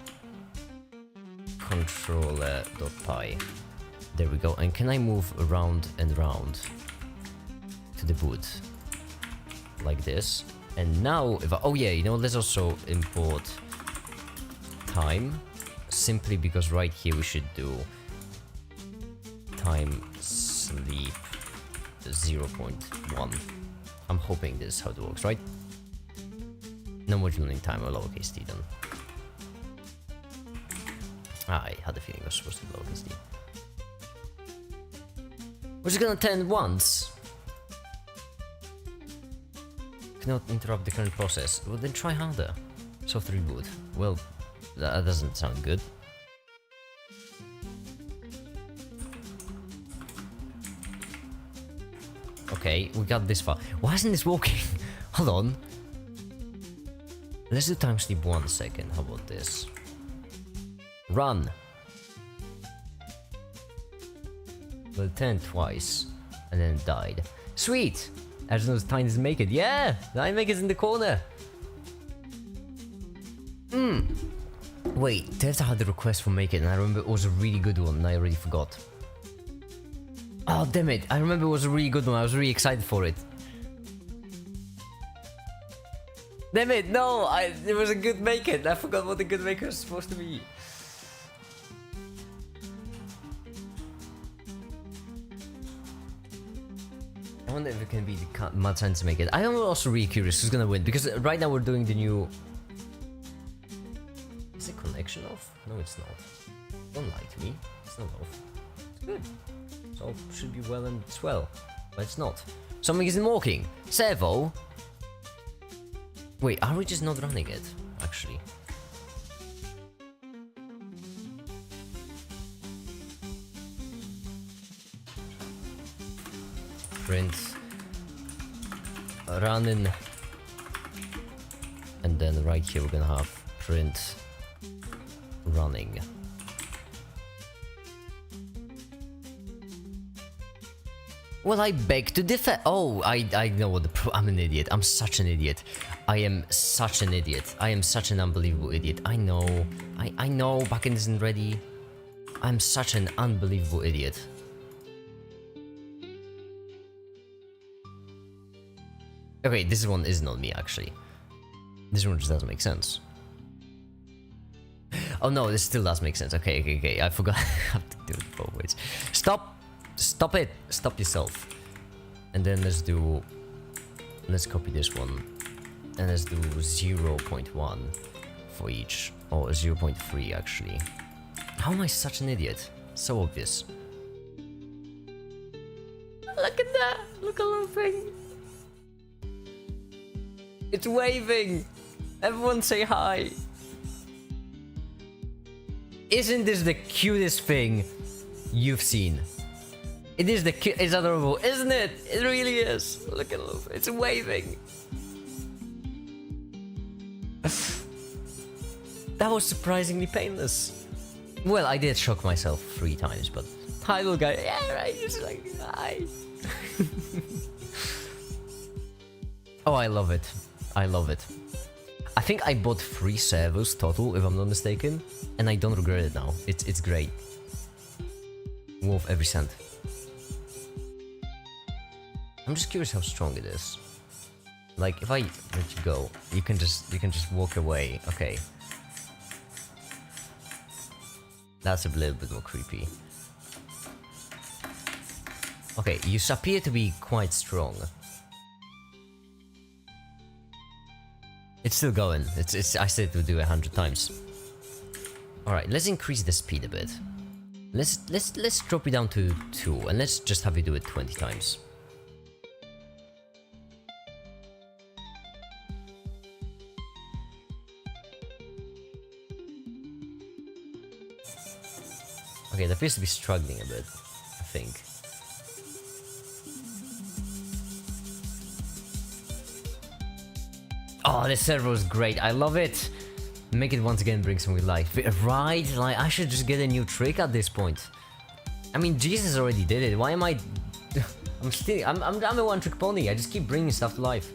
controller.py? There we go. And can I move around and round to the boot? Like this. And now, if I... Oh yeah, you know, let's also import time. Simply because right here we should do time sleep 0.1. I'm hoping this is how it works, right? No more learning time or lowercase t then. I had a feeling I was supposed to be lowercase t. We're just gonna turn once. Cannot interrupt the current process. Well, then try harder. Soft reboot. Well, that doesn't sound good. Okay, we got this far. Why isn't this working? Hold on. Let's do time sleep 1 second. How about this? Run. Well, 10 twice. And then it died. Sweet! I just know time doesn't make it. Yeah! I make it in the corner. Wait, Devs had the request for make it, and I remember it was a really good one, and I already forgot. Oh, damn it. I remember it was a really good one. I was really excited for it. Damn it, no! It was a good make it. I forgot what the good maker was supposed to be. I wonder if it can be the mad science to make it. I am also really curious who's gonna win, because right now we're doing the new... Is the connection off? No, it's not. Don't lie to me. It's not off. It's good. So it should be well and swell. But it's not. Something isn't working. Servo? Wait, are we just not running it? Actually. Print. Running. And then right here we're gonna have print. Running. Well, I beg to differ. Oh, I know what I'm an idiot. I'm such an idiot. I am such an idiot. I am such an unbelievable idiot. I know. I know backend isn't ready. I'm such an unbelievable idiot. Okay, this one is not me, actually. This one just doesn't make sense. Oh no, this still does make sense. Okay. I forgot. I have to do it both ways. Stop! Stop it! Stop yourself. And then let's copy this one. And let's do 0.1 for each. Or 0.3 actually. How am I such an idiot? So obvious. Look at that! Look at the thing! It's waving! Everyone say hi! Isn't this the cutest thing you've seen? It is it's adorable, isn't it? It really is. Look at it, it's waving. That was surprisingly painless. Well, I did shock myself 3 times, but hi little guy. Yeah, right, just like hi. Oh, I love it. I love it. I think I bought 3 servos total, if I'm not mistaken, and I don't regret it now. It's great. Worth every cent. I'm just curious how strong it is. Like, if I let you go, you can just walk away. Okay. That's a little bit more creepy. Okay, you appear to be quite strong. It's still going. I said it would do 100 times. Alright, let's increase the speed a bit. Let's drop it down to 2 and let's just have you do it 20 times. Okay, it appears to be struggling a bit, I think. Oh, this servo is great. I love it. Make it once again bring some life. Right? Like, I should just get a new trick at this point. I mean, Jesus already did it. Why am I... I'm a one-trick pony. I just keep bringing stuff to life.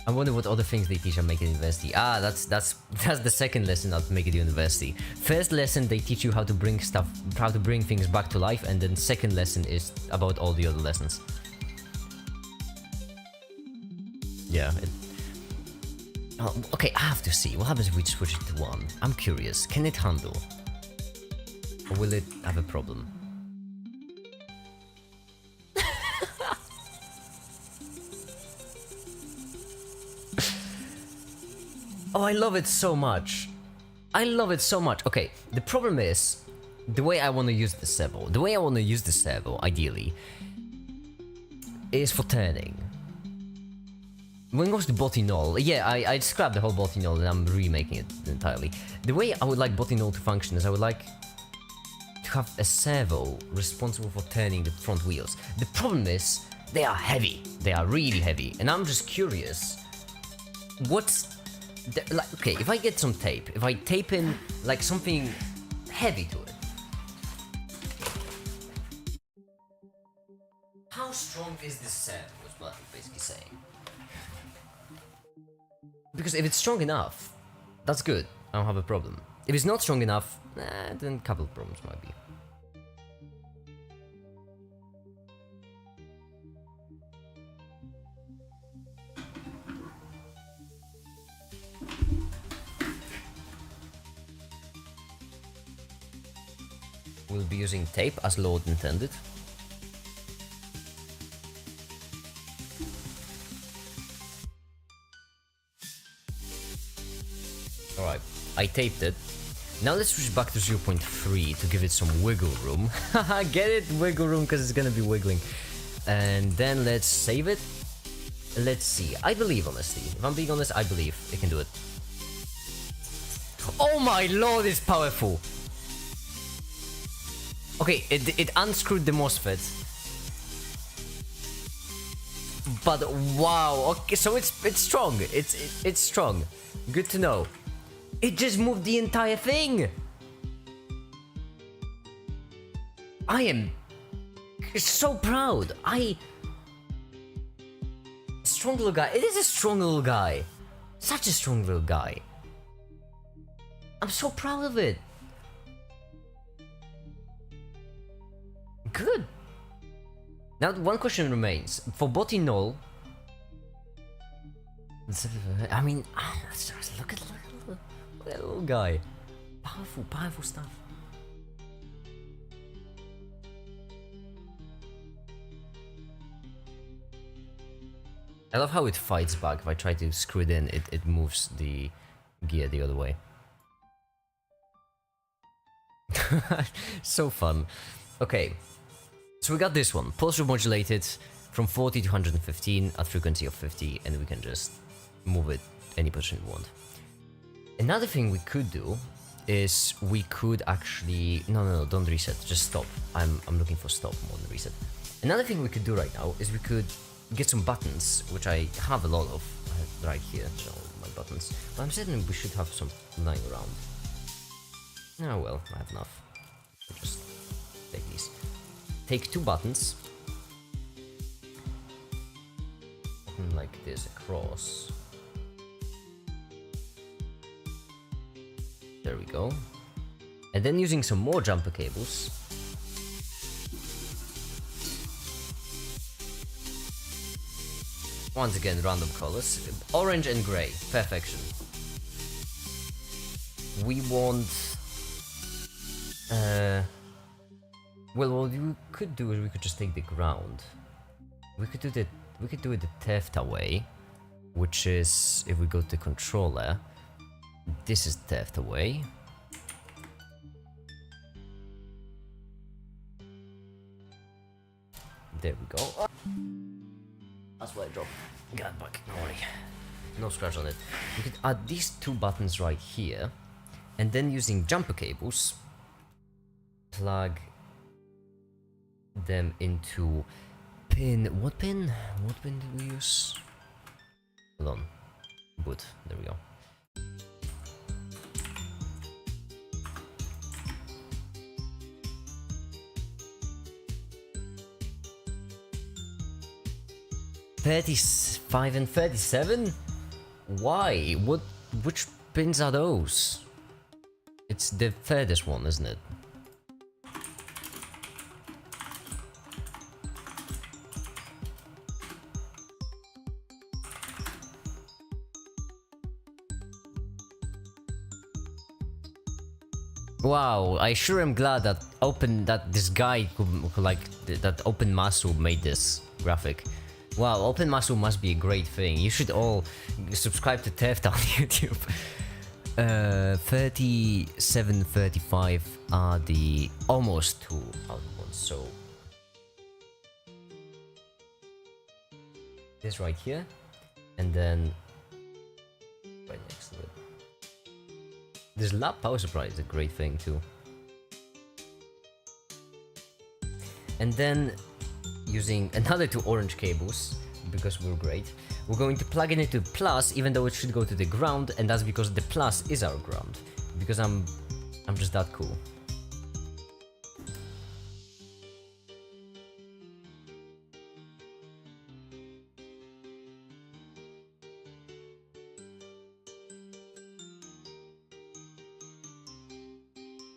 I wonder what other things they teach at Make It University. Ah, that's the second lesson at Make It University. First lesson, they teach you how to bring things back to life, and then second lesson is about all the other lessons. Yeah. Oh, okay, I have to see. What happens if we switch it to 1? I'm curious. Can it handle? Or will it have a problem? Oh, I love it so much. I love it so much. Okay, the problem is the way I want to use the servo. The way I want to use the servo, ideally, is for turning. When it goes to Botinol, yeah, I scrapped the whole Botinol and I'm remaking it entirely. The way I would like Botinol to function is I would like to have a servo responsible for turning the front wheels. The problem is they are heavy. They are really heavy, and I'm just curious. Like, okay, if I get some tape, if I tape in like something heavy to it, how strong is this servo? Is what I'm basically saying. Because if it's strong enough, that's good. I don't have a problem. If it's not strong enough, then a couple of problems might be. We'll be using tape as Lord intended. Alright, I taped it. Now let's switch back to 0.3 to give it some wiggle room. Haha, get it? Wiggle room, because it's gonna be wiggling. And then let's save it. Let's see. I believe, honestly. If I'm being honest, I believe it can do it. Oh my lord, it's powerful! Okay, it unscrewed the MOSFET. But wow, okay, so it's strong. It's strong. Good to know. It just moved the entire thing. I am so proud. Strong little guy. It is a strong little guy. Such a strong little guy. I'm so proud of it. Good. Now one question remains. For Botinol, I mean, look at that little guy. Powerful stuff. I love how it fights back. If I try to screw it in, it moves the gear the other way. So fun. Okay. So we got this one, pulse modulated from 40 to 115 at frequency of 50, and we can just move it any position we want. Another thing we could do is we could actually... No, don't reset, just stop. I'm looking for stop more than reset. Another thing we could do right now is we could get some buttons, which I have a lot of right here, so my buttons. But I'm certain we should have some lying around. Oh well, I have enough. I'll just take these. Take 2 buttons, like this across. There we go. And then using some more jumper cables, Once again, random colors. Orange and gray. Perfection. We want... well, what we could do is we could just take the ground. We could do it the theft away, which is, if we go to controller, this is theft away. There we go. Oh. That's why I dropped. God, back. Don't worry. No scratch on it. We could add these two buttons right here, and then using jumper cables, plug them into pin. What pin? What pin did we use? Hold on. Boot. There we go. $35 and $37? Why? What? Which pins are those? It's the furthest one, isn't it? Wow, I sure am glad that this guy who like that Open Masu made this graphic. Wow, Open Masu must be a great thing. You should all subscribe to Theft on YouTube. 37, 35 are the almost two out of one. So this right here, and then right next to it. This lap power supply is a great thing too. And then using another two orange cables, because we're great, we're going to plug it into plus, even though it should go to the ground, and that's because the plus is our ground. Because I'm just that cool.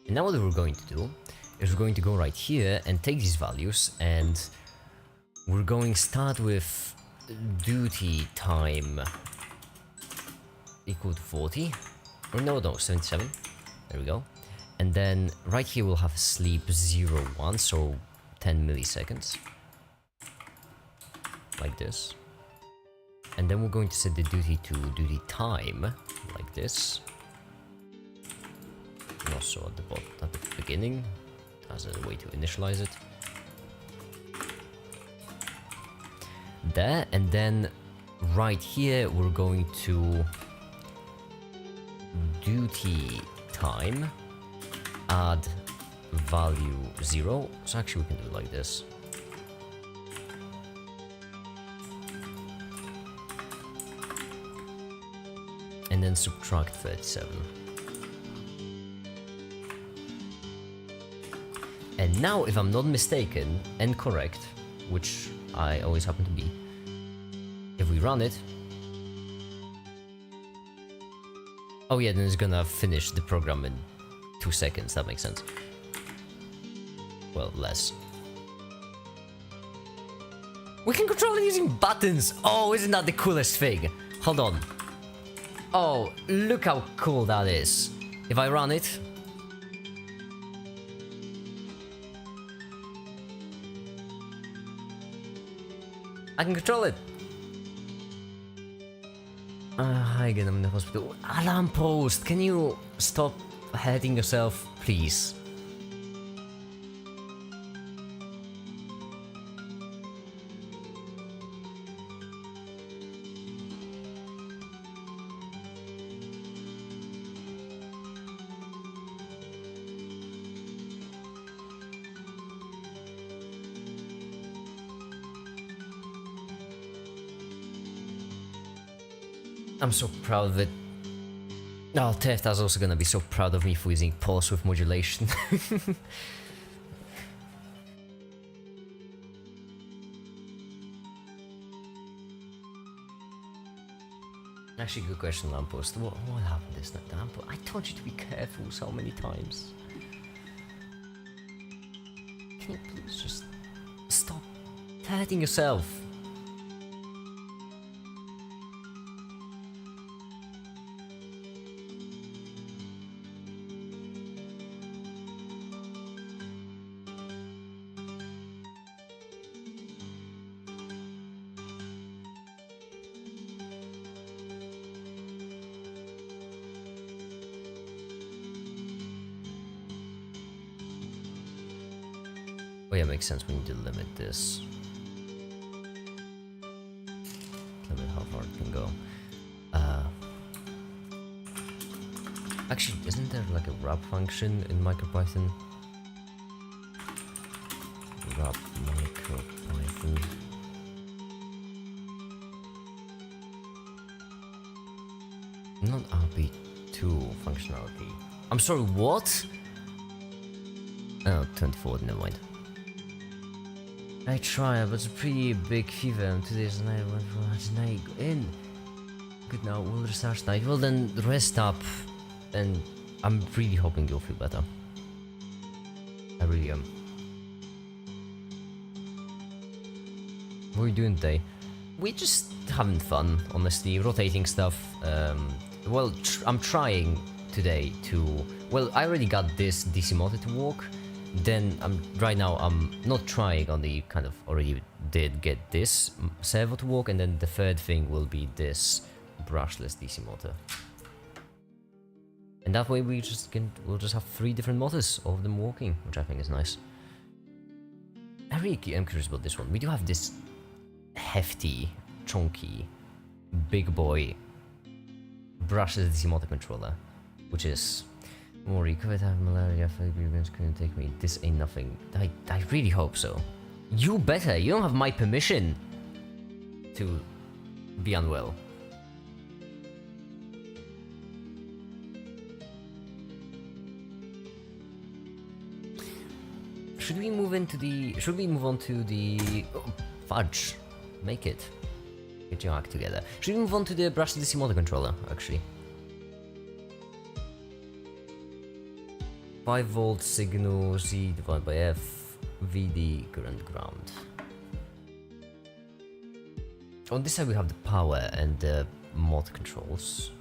And now what we're going to do is we're going to go right here and take these values, and we're going to start with duty time equal to 40, or no, 77, there we go. And then right here we'll have sleep 01, so 10 milliseconds, like this. And then we're going to set the duty to duty time, like this. And also at the beginning, as a way to initialize it. There, and then right here we're going to duty time add value 0. So actually we can do it like this. And then subtract 37. And now, if I'm not mistaken and correct, which I always happen to be, if we run it... Oh yeah, then it's gonna finish the program in 2 seconds, that makes sense. Well, less. We can control it using buttons! Oh, isn't that the coolest thing? Hold on. Oh, look how cool that is. If I run it... I can control it. Hi again, I'm in the hospital. Alarm post, can you stop hurting yourself, please? I'm so proud of it. Oh, Tefta's also gonna be so proud of me for using pulse width modulation. Actually, good question, Lamppost. What happened this night, Lamppost? I told you to be careful so many times. Can you please just stop hurting yourself? Oh yeah, makes sense. We need to limit this. Limit how far it can go. Actually, isn't there like a wrap function in MicroPython? Wrap MicroPython. Not RP2 functionality. I'm sorry, what? Oh, 24, never mind. I try, but it's a pretty big fever and today's night went for tonight in. Good now, we'll restart tonight. Well then, rest up. And I'm really hoping you'll feel better. I really am. What are we doing today? We're just having fun, honestly, rotating stuff. Well, I'm trying today to... Well, I already got this DC motor to work. Then right now I'm not trying on the kind of already did get this servo to work, and then the third thing will be this brushless DC motor. And that way we'll just have 3 different motors, all of them working, which I think is nice. I really am curious about this one. We do have this hefty, chunky, big boy brushless DC motor controller, which is more recovered. I have malaria. Agreements couldn't take me. This ain't nothing. I really hope so. You better. You don't have my permission to be unwell. Should we move into the... Should we move on to the... Oh, fudge. Make it. Get your act together. Should we move on to the brushless DC motor controller, actually? 5-volt signal, Z divided by F, VD, current ground. On this side we have the power and the mod controls.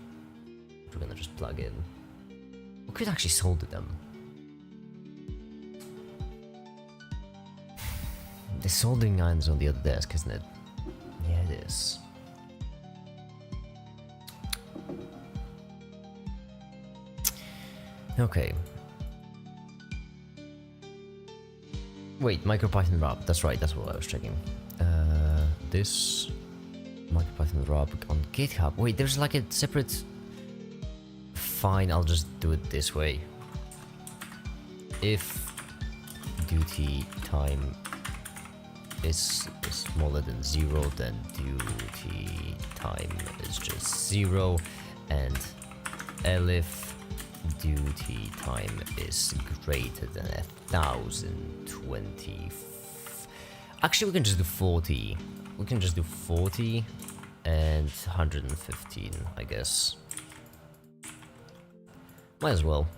We're gonna just plug in. We could actually solder them. The soldering iron's on the other desk, isn't it? Yeah, it is. Okay. Wait, MicroPython wrap. That's right, that's what I was checking. This MicroPython wrap on GitHub. Wait, there's like a separate... Fine, I'll just do it this way. If duty time is smaller than 0, then duty time is just 0, and elif duty time is greater than 1020. Actually, we can just do 40. We can just do 40 and 115, I guess. Might as well.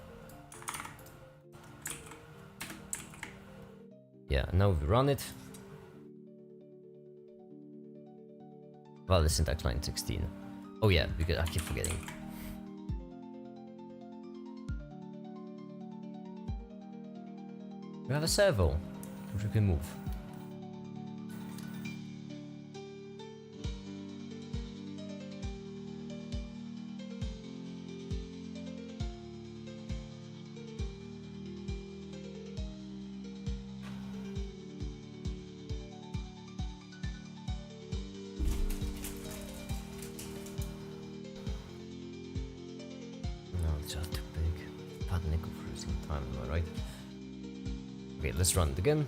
Yeah, now we run it. Well, the syntax line 16. Oh yeah, because I keep forgetting. We have a servo, which we can move. Let's run it again.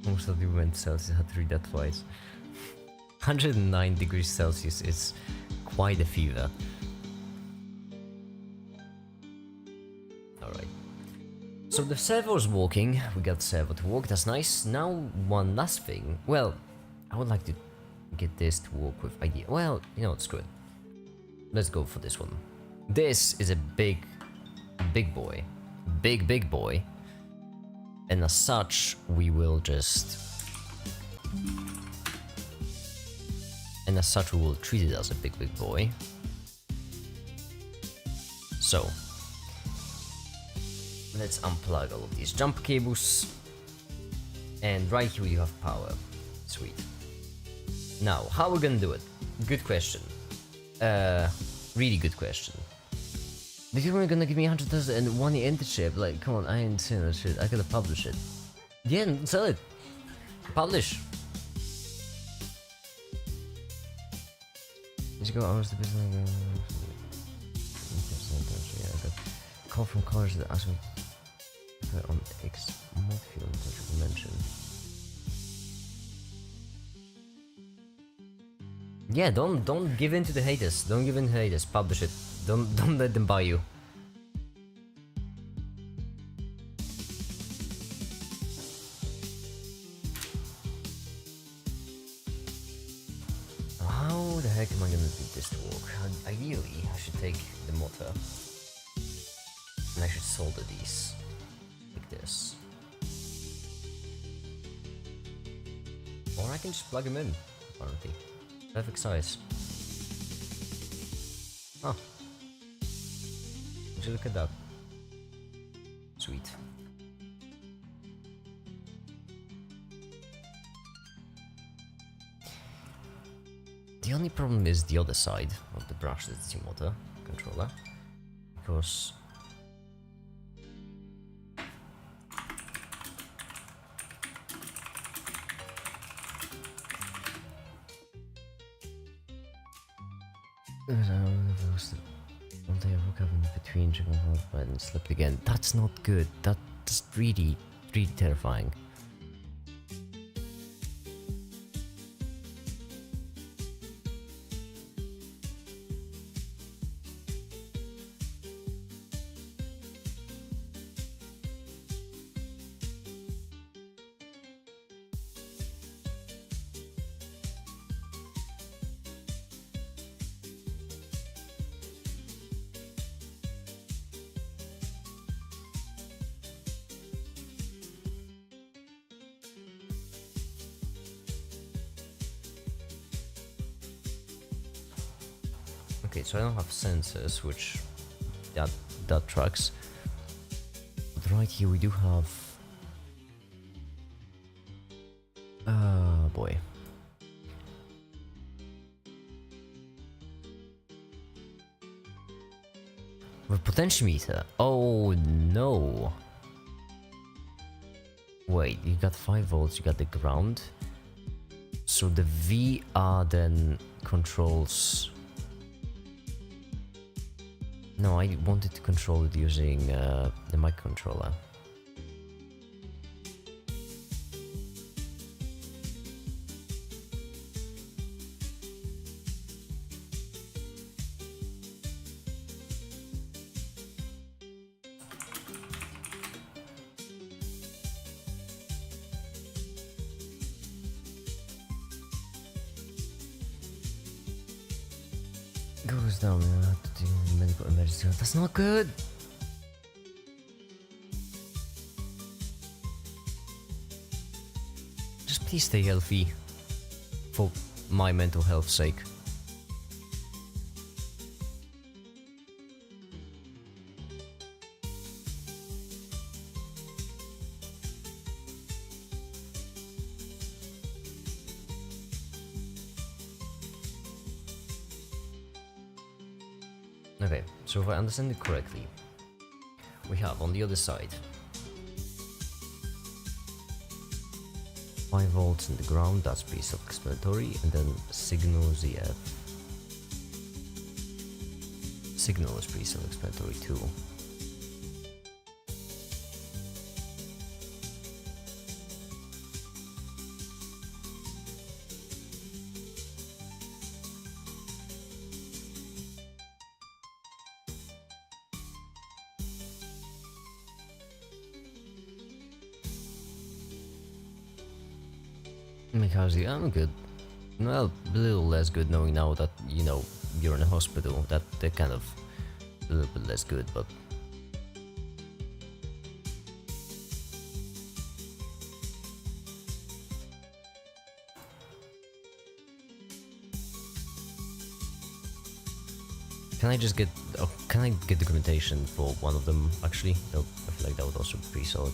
Most of the event Celsius had to read that twice. 109 degrees Celsius is quite a fever. Alright. So the servo's working, we got the servo to work, that's nice. Now one last thing, well, I would like to get this to work with idea. Well, you know, it's good. Let's go for this one. This is a big boy. Big boy. And as such, we will just... And as such, we will treat it as a big boy. So... let's unplug all of these jump cables. And right here you have power. Sweet. Now, how we're gonna do it? Good question. Really good question. The people are gonna give me 100,000 and one internship. Like, come on, I ain't saying that shit. I gotta publish it. Yeah, sell it. Publish. Did you go hours the business? Yeah, I got a call from college that asked me on X multi-field mention. Yeah, don't give in to the haters. Don't give in to the haters. Publish it. Don't let them buy you. How the heck am I gonna do this to work? Ideally, I should take the motor and I should solder these like this. Or I can just plug them in, apparently. Perfect size. Oh. Would you look at that? Sweet. The only problem is the other side of the brushless motor controller, because one day I woke up in between chicken bed and slept again. That's not good. That's really terrifying. Okay, so I don't have sensors, which that tracks. But right here we do have. Boy. We have a potentiometer. Oh no. Wait, you got 5 volts. You got the ground. So the VR then controls. No, I wanted to control it using the microcontroller. Goes down, I have to do medical emergency. That's not good! Just please stay healthy. For my mental health's sake. Okay, so if I understand it correctly, we have on the other side 5 volts in the ground, that's pretty self-explanatory, and then signal ZF. Signal is pretty self-explanatory too. Mikazi, I'm good. Well, a little less good knowing now that, you know, you're in a hospital. They're kind of a little bit less good, but... Can I just get... Oh, can I get documentation for one of them, actually? I feel like that would also be pretty solid.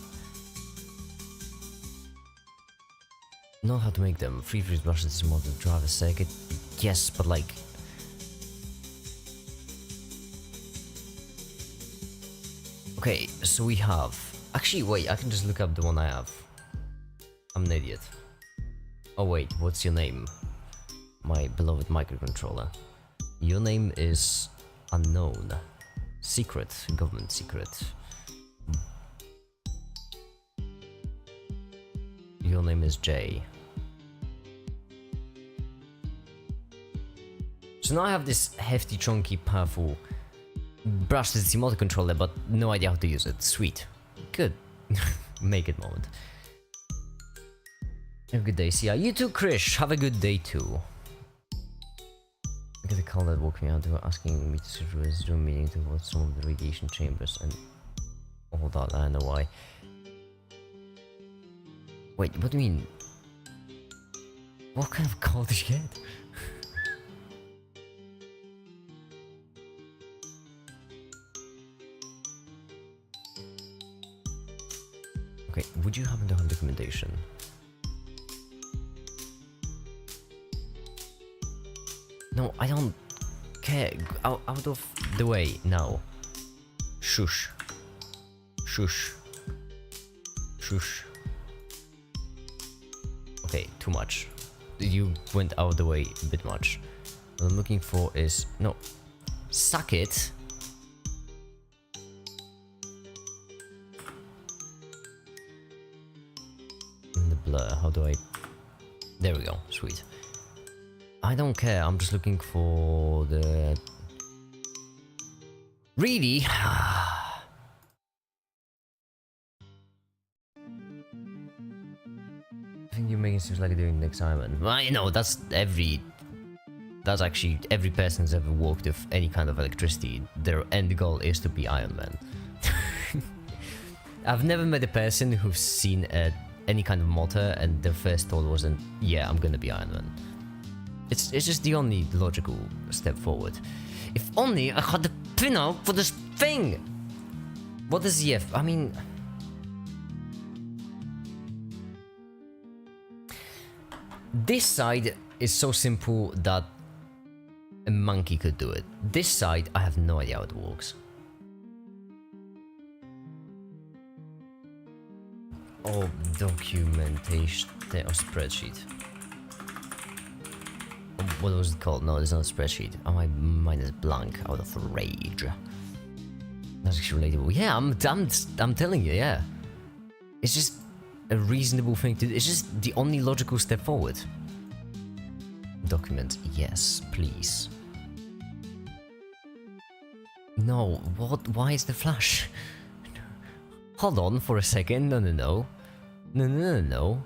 know how to make them. Free freeze brushes is more to drive a circuit. Yes, but like... Okay, so we have... Actually, wait, I can just look up the one I have. I'm an idiot. Oh wait, what's your name? My beloved microcontroller. Your name is... unknown. Secret. Government secret. Your name is Jay. So now I have this hefty, chunky, powerful brushless motor controller, but no idea how to use it. Sweet. Good. Make it moment. Have a good day, see ya. You too, Krish. Have a good day too. I get a call that woke me out. They were asking me to schedule a Zoom meeting to watch some of the radiation chambers and all that. I don't know why. Wait, what do you mean? What kind of call did you get? Okay, would you happen to have documentation? No, I don't care. Out of the way now. Shush. Shush. Shush. Okay, too much. You went out of the way a bit much. What I'm looking for is... No. Suck it. In the blur, how do I... There we go, sweet. I don't care, I'm just looking for the... Really? I think you're making it seem like you're doing next Iron. Well, you know, that's actually every person who's ever worked with any kind of electricity. Their end goal is to be Iron Man. I've never met a person who's seen any kind of motor and their first thought wasn't, yeah, I'm gonna be Iron Man. It's just the only logical step forward. If only I had the pinout for this thing! What is the F? I mean... This side is so simple that a monkey could do it. This side, I have no idea how it works. Oh, documentation or spreadsheet. What was it called? No, it's not a spreadsheet. Oh, my mind is blank out of rage. That's actually relatable. Yeah, I'm telling you, yeah. It's just a reasonable thing to do. It's just the only logical step forward. Document, yes, please. No, what? Why is the flash? Hold on for a second. No, no, no. No, no, no, no.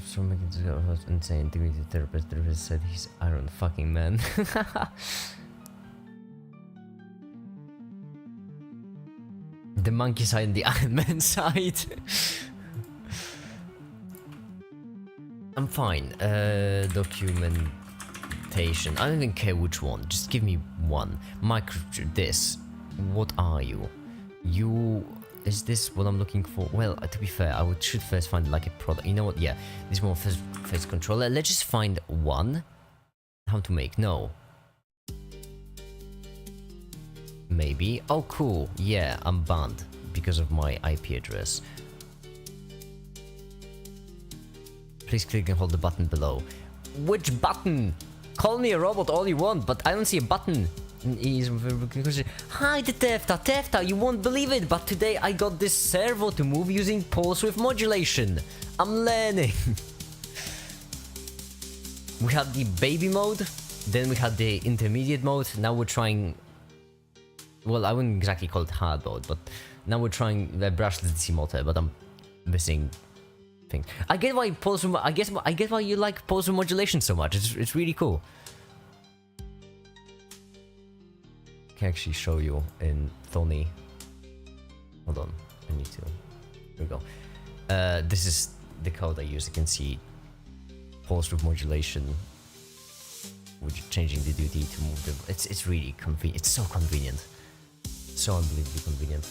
So making this insane to me, the therapist said he's Iron fucking Man. The monkey side and the Iron Man side. I'm fine. Documentation. I don't even care which one. Just give me one. This. What are you? You... Is this what I'm looking for? Well, to be fair, I should first find like a product. You know what? Yeah, this one first controller. Let's just find one. How to make? No. Maybe. Oh, cool. Yeah, I'm banned because of my IP address. Please click and hold the button below. Which button? Call me a robot all you want, but I don't see a button. Hi, the Tefta, you won't believe it, but today I got this servo to move using pulse width modulation. I'm learning. We had the baby mode, then we had the intermediate mode, now we're trying... Well, I wouldn't exactly call it hard mode, but now we're trying the brushless DC motor, but I'm missing things. I get why pulse... I get why you like pulse width modulation so much, it's really cool. I can actually show you in Thony. Hold on, I need to. Here we go. This is the code I use. You can see pulse width modulation, which is changing the duty to move the. It's really convenient. It's so convenient, so unbelievably convenient.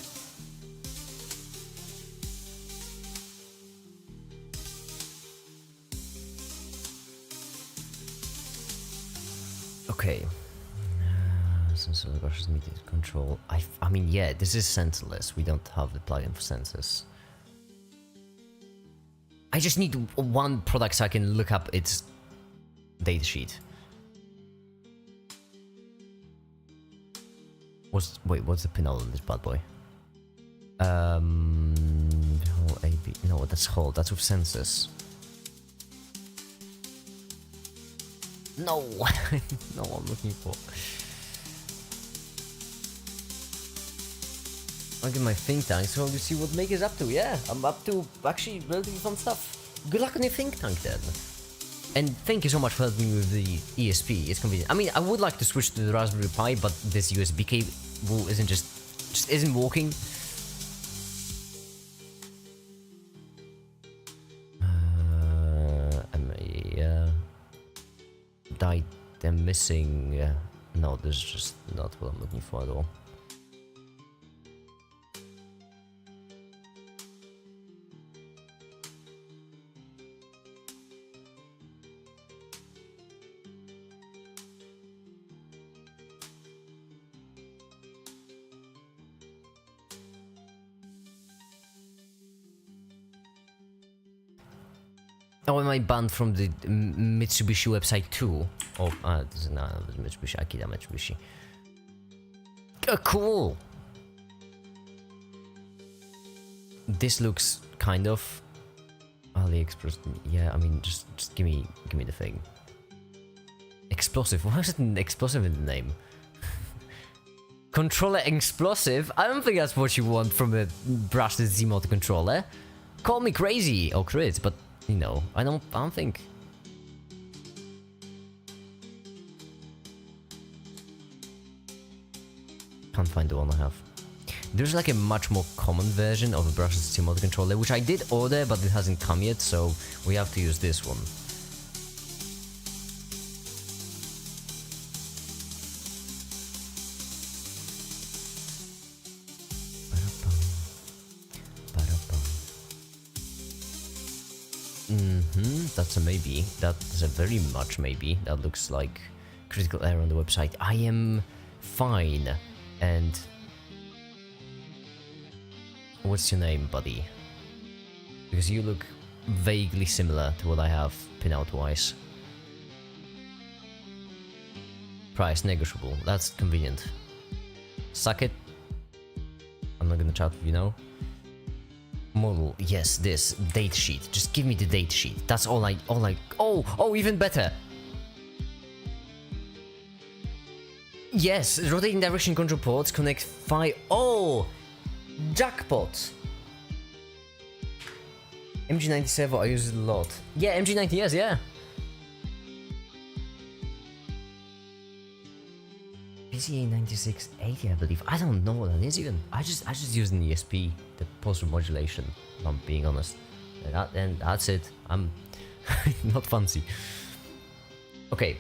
Okay. Sensor brushes immediate control. I mean, yeah, this is sensorless. We don't have the plugin for sensors. I just need one product so I can look up its datasheet. Wait, what's the pinhole on this bad boy? Whole AB. No, that's whole. That's with sensors. No, no, I'm looking for. I'll get my think tank so you see what Make is up to. Yeah, I'm up to actually relatively fun stuff. Good luck on your think tank then. And thank you so much for helping me with the ESP. It's convenient. I mean, I would like to switch to the Raspberry Pi, but this USB cable isn't just isn't working. I'm missing. No, this is just not what I'm looking for at all. Oh, am I banned from the Mitsubishi website too? Oh, this is not Mitsubishi. Akira Mitsubishi. Cool. This looks kind of AliExpress. Yeah, I mean, just give me the thing. Explosive. Why is it an explosive in the name? Controller explosive? I don't think that's what you want from a brushless Z-Mod controller. Call me crazy or Chris, but. You know, I don't think. Can't find the one I have. There's like a much more common version of a brushless Z-Mod controller, which I did order, but it hasn't come yet, so we have to use this one. That's a maybe. That's a very much maybe. That looks like critical error on the website. I am fine. And what's your name, buddy? Because you look vaguely similar to what I have pinout-wise. Price negotiable. That's convenient. Suck it. I'm not gonna chat with you now. Model, yes, this date sheet. Just give me the date sheet. That's all I. Oh, even better. Yes, rotating direction control ports connect 5. Oh, jackpot. MG97, I use it a lot. Yeah, MG90, yes, yeah. PCA 9680, I believe. I don't know what that is even. I just use an ESP, the pulse width modulation, if I'm being honest. And that's it. I'm not fancy. Okay,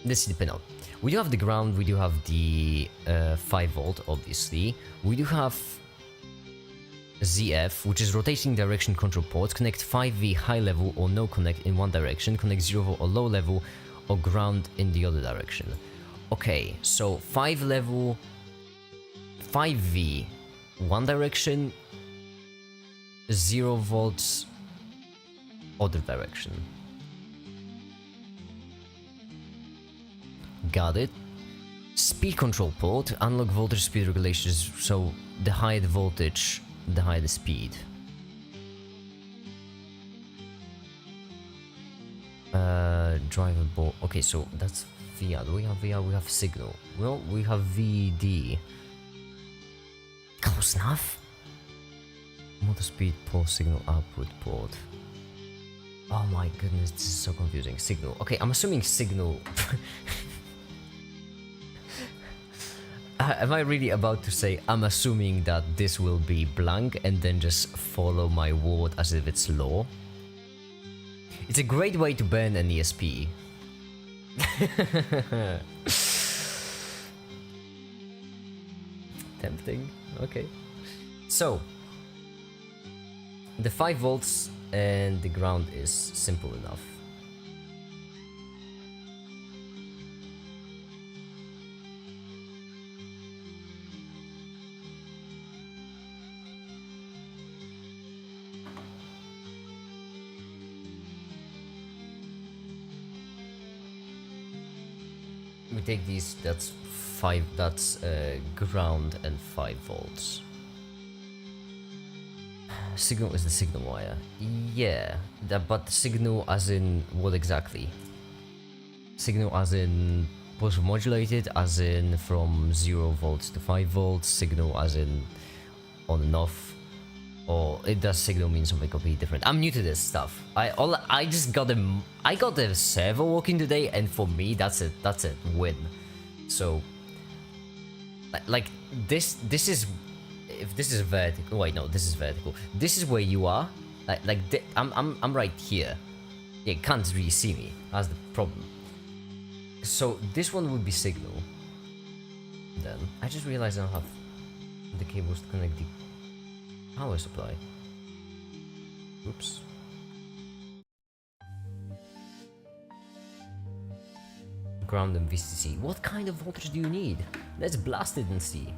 this is the pinout. We do have the ground, we do have the 5 volt, obviously. We do have ZF, which is rotating direction control ports. Connect 5V high level or no connect in one direction. Connect 0 volt or low level or ground in the other direction. Okay, so 5 level, 5V, one direction, 0 volts, other direction. Got it. Speed control port, unlock voltage speed regulations, so the higher the voltage, the higher the speed. Driver board, okay, so that's VR. Do we have VR? We have signal. Well, we have VD. Close enough. Motor speed pulse signal output port. Oh my goodness, this is so confusing. Signal. Okay, I'm assuming signal. Am I really about to say I'm assuming that this will be blank and then just follow my word as if it's law? It's a great way to burn an ESP. Tempting. Okay. So, the 5 volts and the ground is simple enough. We take these, that's ground and 5 volts. Signal is the signal wire. Yeah, but the signal as in what exactly? Signal as in positive modulated, as in from 0 volts to 5 volts, signal as in on and off, or it does signal mean something completely different. I'm new to this stuff. I got the server working today, and for me that's a win. So like this is, if this is vertical, wait, no, this is vertical. This is where you are. I'm right here. Yeah, you can't really see me. That's the problem. So this one would be signal. Then I just realized I don't have the cables to connect the power supply. Oops. Ground and VCC. What kind of voltage do you need? Let's blast it and see.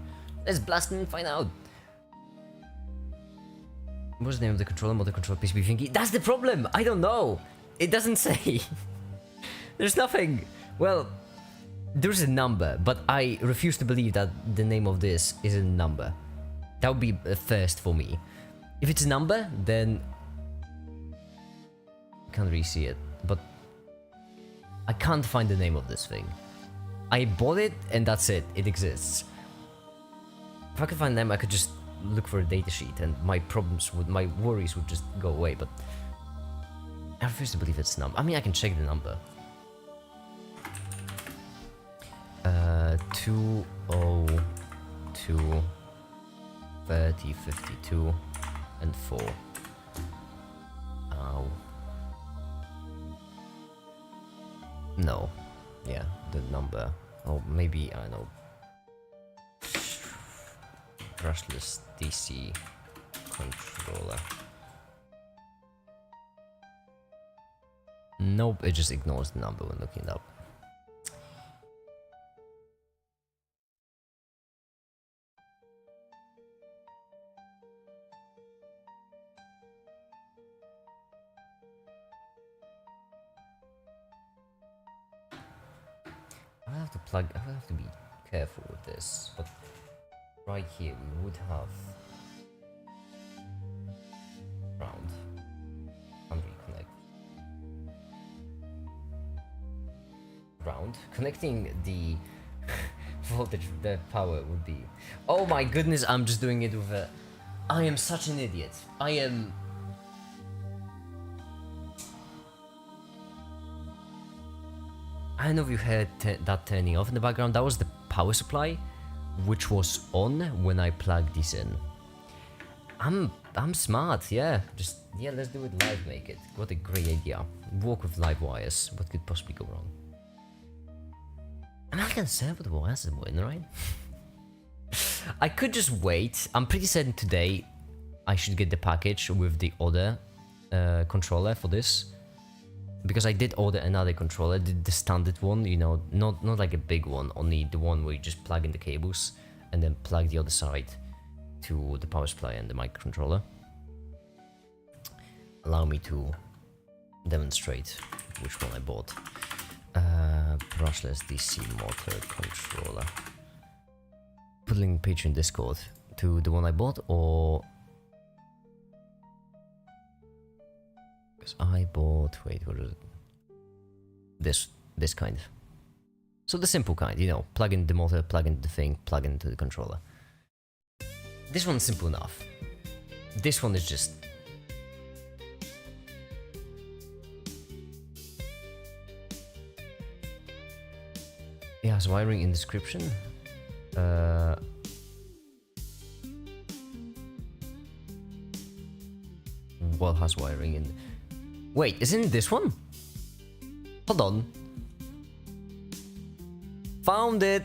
Let's blast it and find out. What's the name of the controller? Motor control PCB thingy? That's the problem! I don't know! It doesn't say. There's nothing. Well, there's a number, but I refuse to believe that the name of this is a number. That would be a first for me. If it's a number, then I can't really see it, but I can't find the name of this thing. I bought it and that's it. It exists. If I could find them, I could just look for a datasheet and my worries would just go away, but I refuse to believe it's a number. I mean, I can check the number. 202 30 52 and 4. Ow. No. Yeah, the number. Oh, maybe, I don't know. Brushless DC controller. Nope, it just ignores the number when looking it up. I will have to be careful with this, but right here we would have ground and reconnect. Ground. Connecting the voltage, the power would be... Oh my goodness, I'm just doing it with a... I am such an idiot. I don't know if you heard that turning off in the background. That was the power supply, which was on when I plugged this in. I'm smart, yeah. Let's do it live, make it. What a great idea. Work with live wires. What could possibly go wrong? I mean, I can serve with wires and win, right? I could just wait. I'm pretty certain today I should get the package with the other controller for this. Because I did order another controller, the standard one, you know, not like a big one, only the one where you just plug in the cables and then plug the other side to the power supply and the microcontroller. Allow me to demonstrate which one I bought. Brushless DC motor controller. Put a link page in Discord to the one I bought, or... I bought, wait, what is it? This kind. So the simple kind, you know, plug in the motor, plug in the thing, plug into the controller. This one's simple enough. This one is just... It has wiring in description. What has wiring in... Wait, isn't it this one? Hold on. Found it!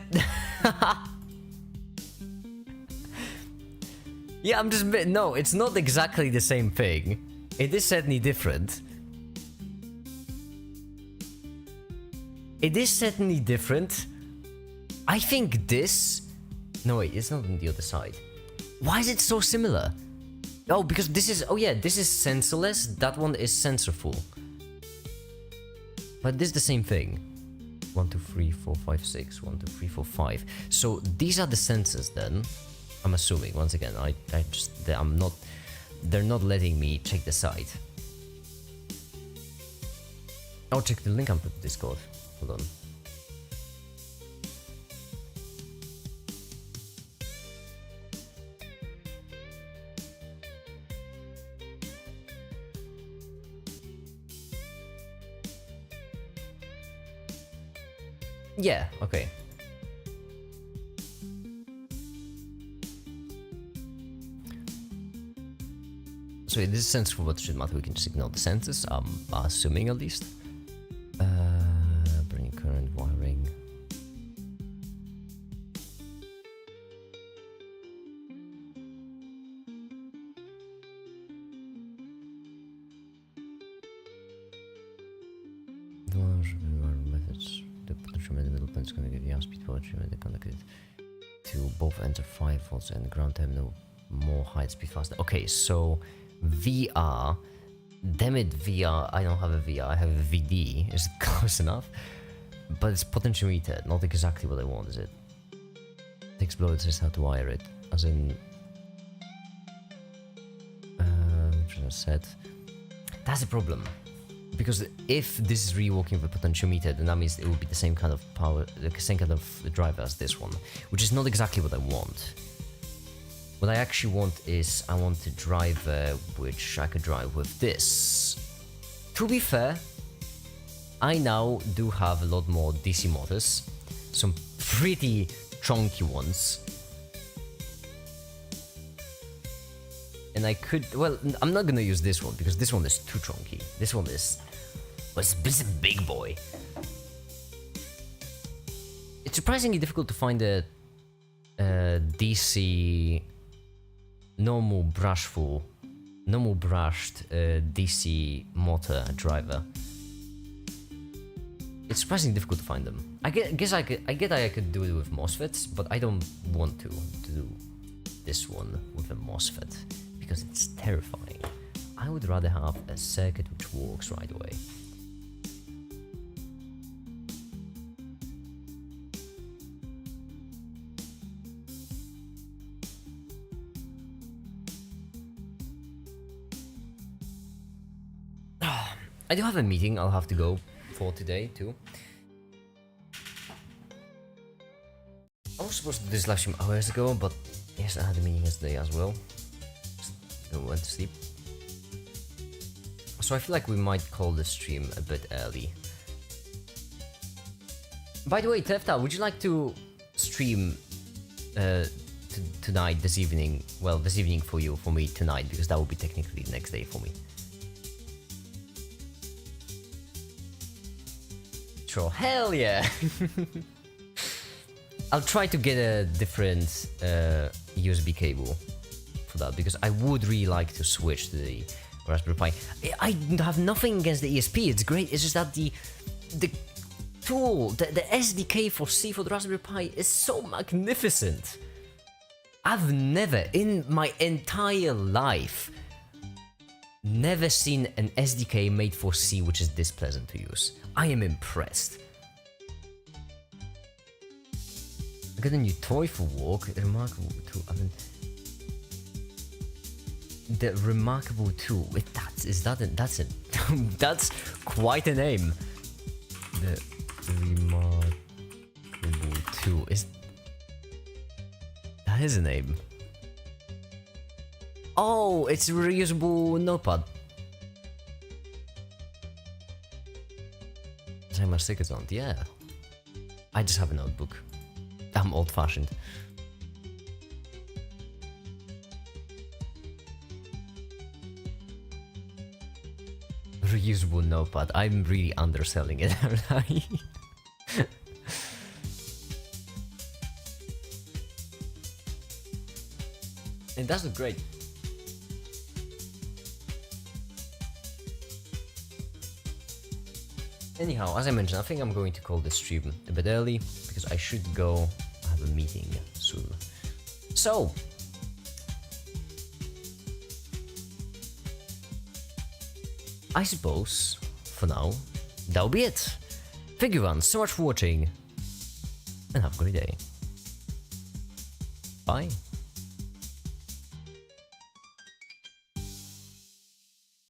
Yeah, I'm just... No, it's not exactly the same thing. It is certainly different. It is certainly different. I think this... No, wait, it's not on the other side. Why is it so similar? Oh, because this is... Oh yeah, this is sensorless. That one is sensorful. But this is the same thing. 1, 2, 3, 4, 5, 6. 1, 2, 3, 4, 5. So these are the sensors then. I'm assuming, once again, I'm not... They're not letting me check the site. I'll check the link and put the Discord. Hold on. Yeah, okay. So this is sensor for what should matter. We can just ignore the sensors, I'm assuming at least. Bring current wiring. Methods. The potential middle pin is connected to the speed power treatment. They connected to both ends of 5 volts and ground terminal. More high speed faster. Okay, so VR. Damn it, VR. I don't have a VR. I have a VD. Is it close enough? But it's potentiometer. Not exactly what I want, is it? It explodes just how to wire it. As in. Which I said. That's the problem. Because if this is really working with a potentiometer, then that means it will be the same kind of power, the same kind of driver as this one, which is not exactly what I want. What I actually want is, I want a driver which I could drive with this. To be fair, I now do have a lot more DC motors, some pretty chunky ones. And I could, well, I'm not gonna use this one because this one is too chunky. This one is, this is a big boy. It's surprisingly difficult to find a DC normal brushed DC motor driver. It's surprisingly difficult to find them. I guess I could do it with MOSFETs, but I don't want to do this one with a MOSFET because it's terrifying. I would rather have a circuit which works right away. I do have a meeting I'll have to go for today too. I was supposed to do this live stream hours ago, but yes, I had a meeting yesterday as well. Just went to sleep. So I feel like we might call the stream a bit early. By the way, Tefta, would you like to stream tonight, this evening? Well, this evening for you, for me tonight, because that will be technically the next day for me. Sure, hell yeah! I'll try to get a different USB cable for that, because I would really like to switch to the Raspberry Pi. I have nothing against the ESP, it's great, it's just that the tool, the SDK for C for the Raspberry Pi is so magnificent. I've never, in my entire life, never seen an SDK made for C which is this pleasant to use. I am impressed. I got a new toy for work, a remarkable tool. I mean, the remarkable tool. Wait, that's quite a name. The remarkable tool that is a name. Oh, it's a reusable notepad. My stickers on, yeah. I just have a notebook. I'm old-fashioned. reusable notepad. I'm really underselling it, aren't I? It does look great. Anyhow, as I mentioned, I think I'm going to call this stream a bit early because I should go have a meeting soon. So, I suppose for now that'll be it. Thank you everyone so much for watching and have a great day. Bye.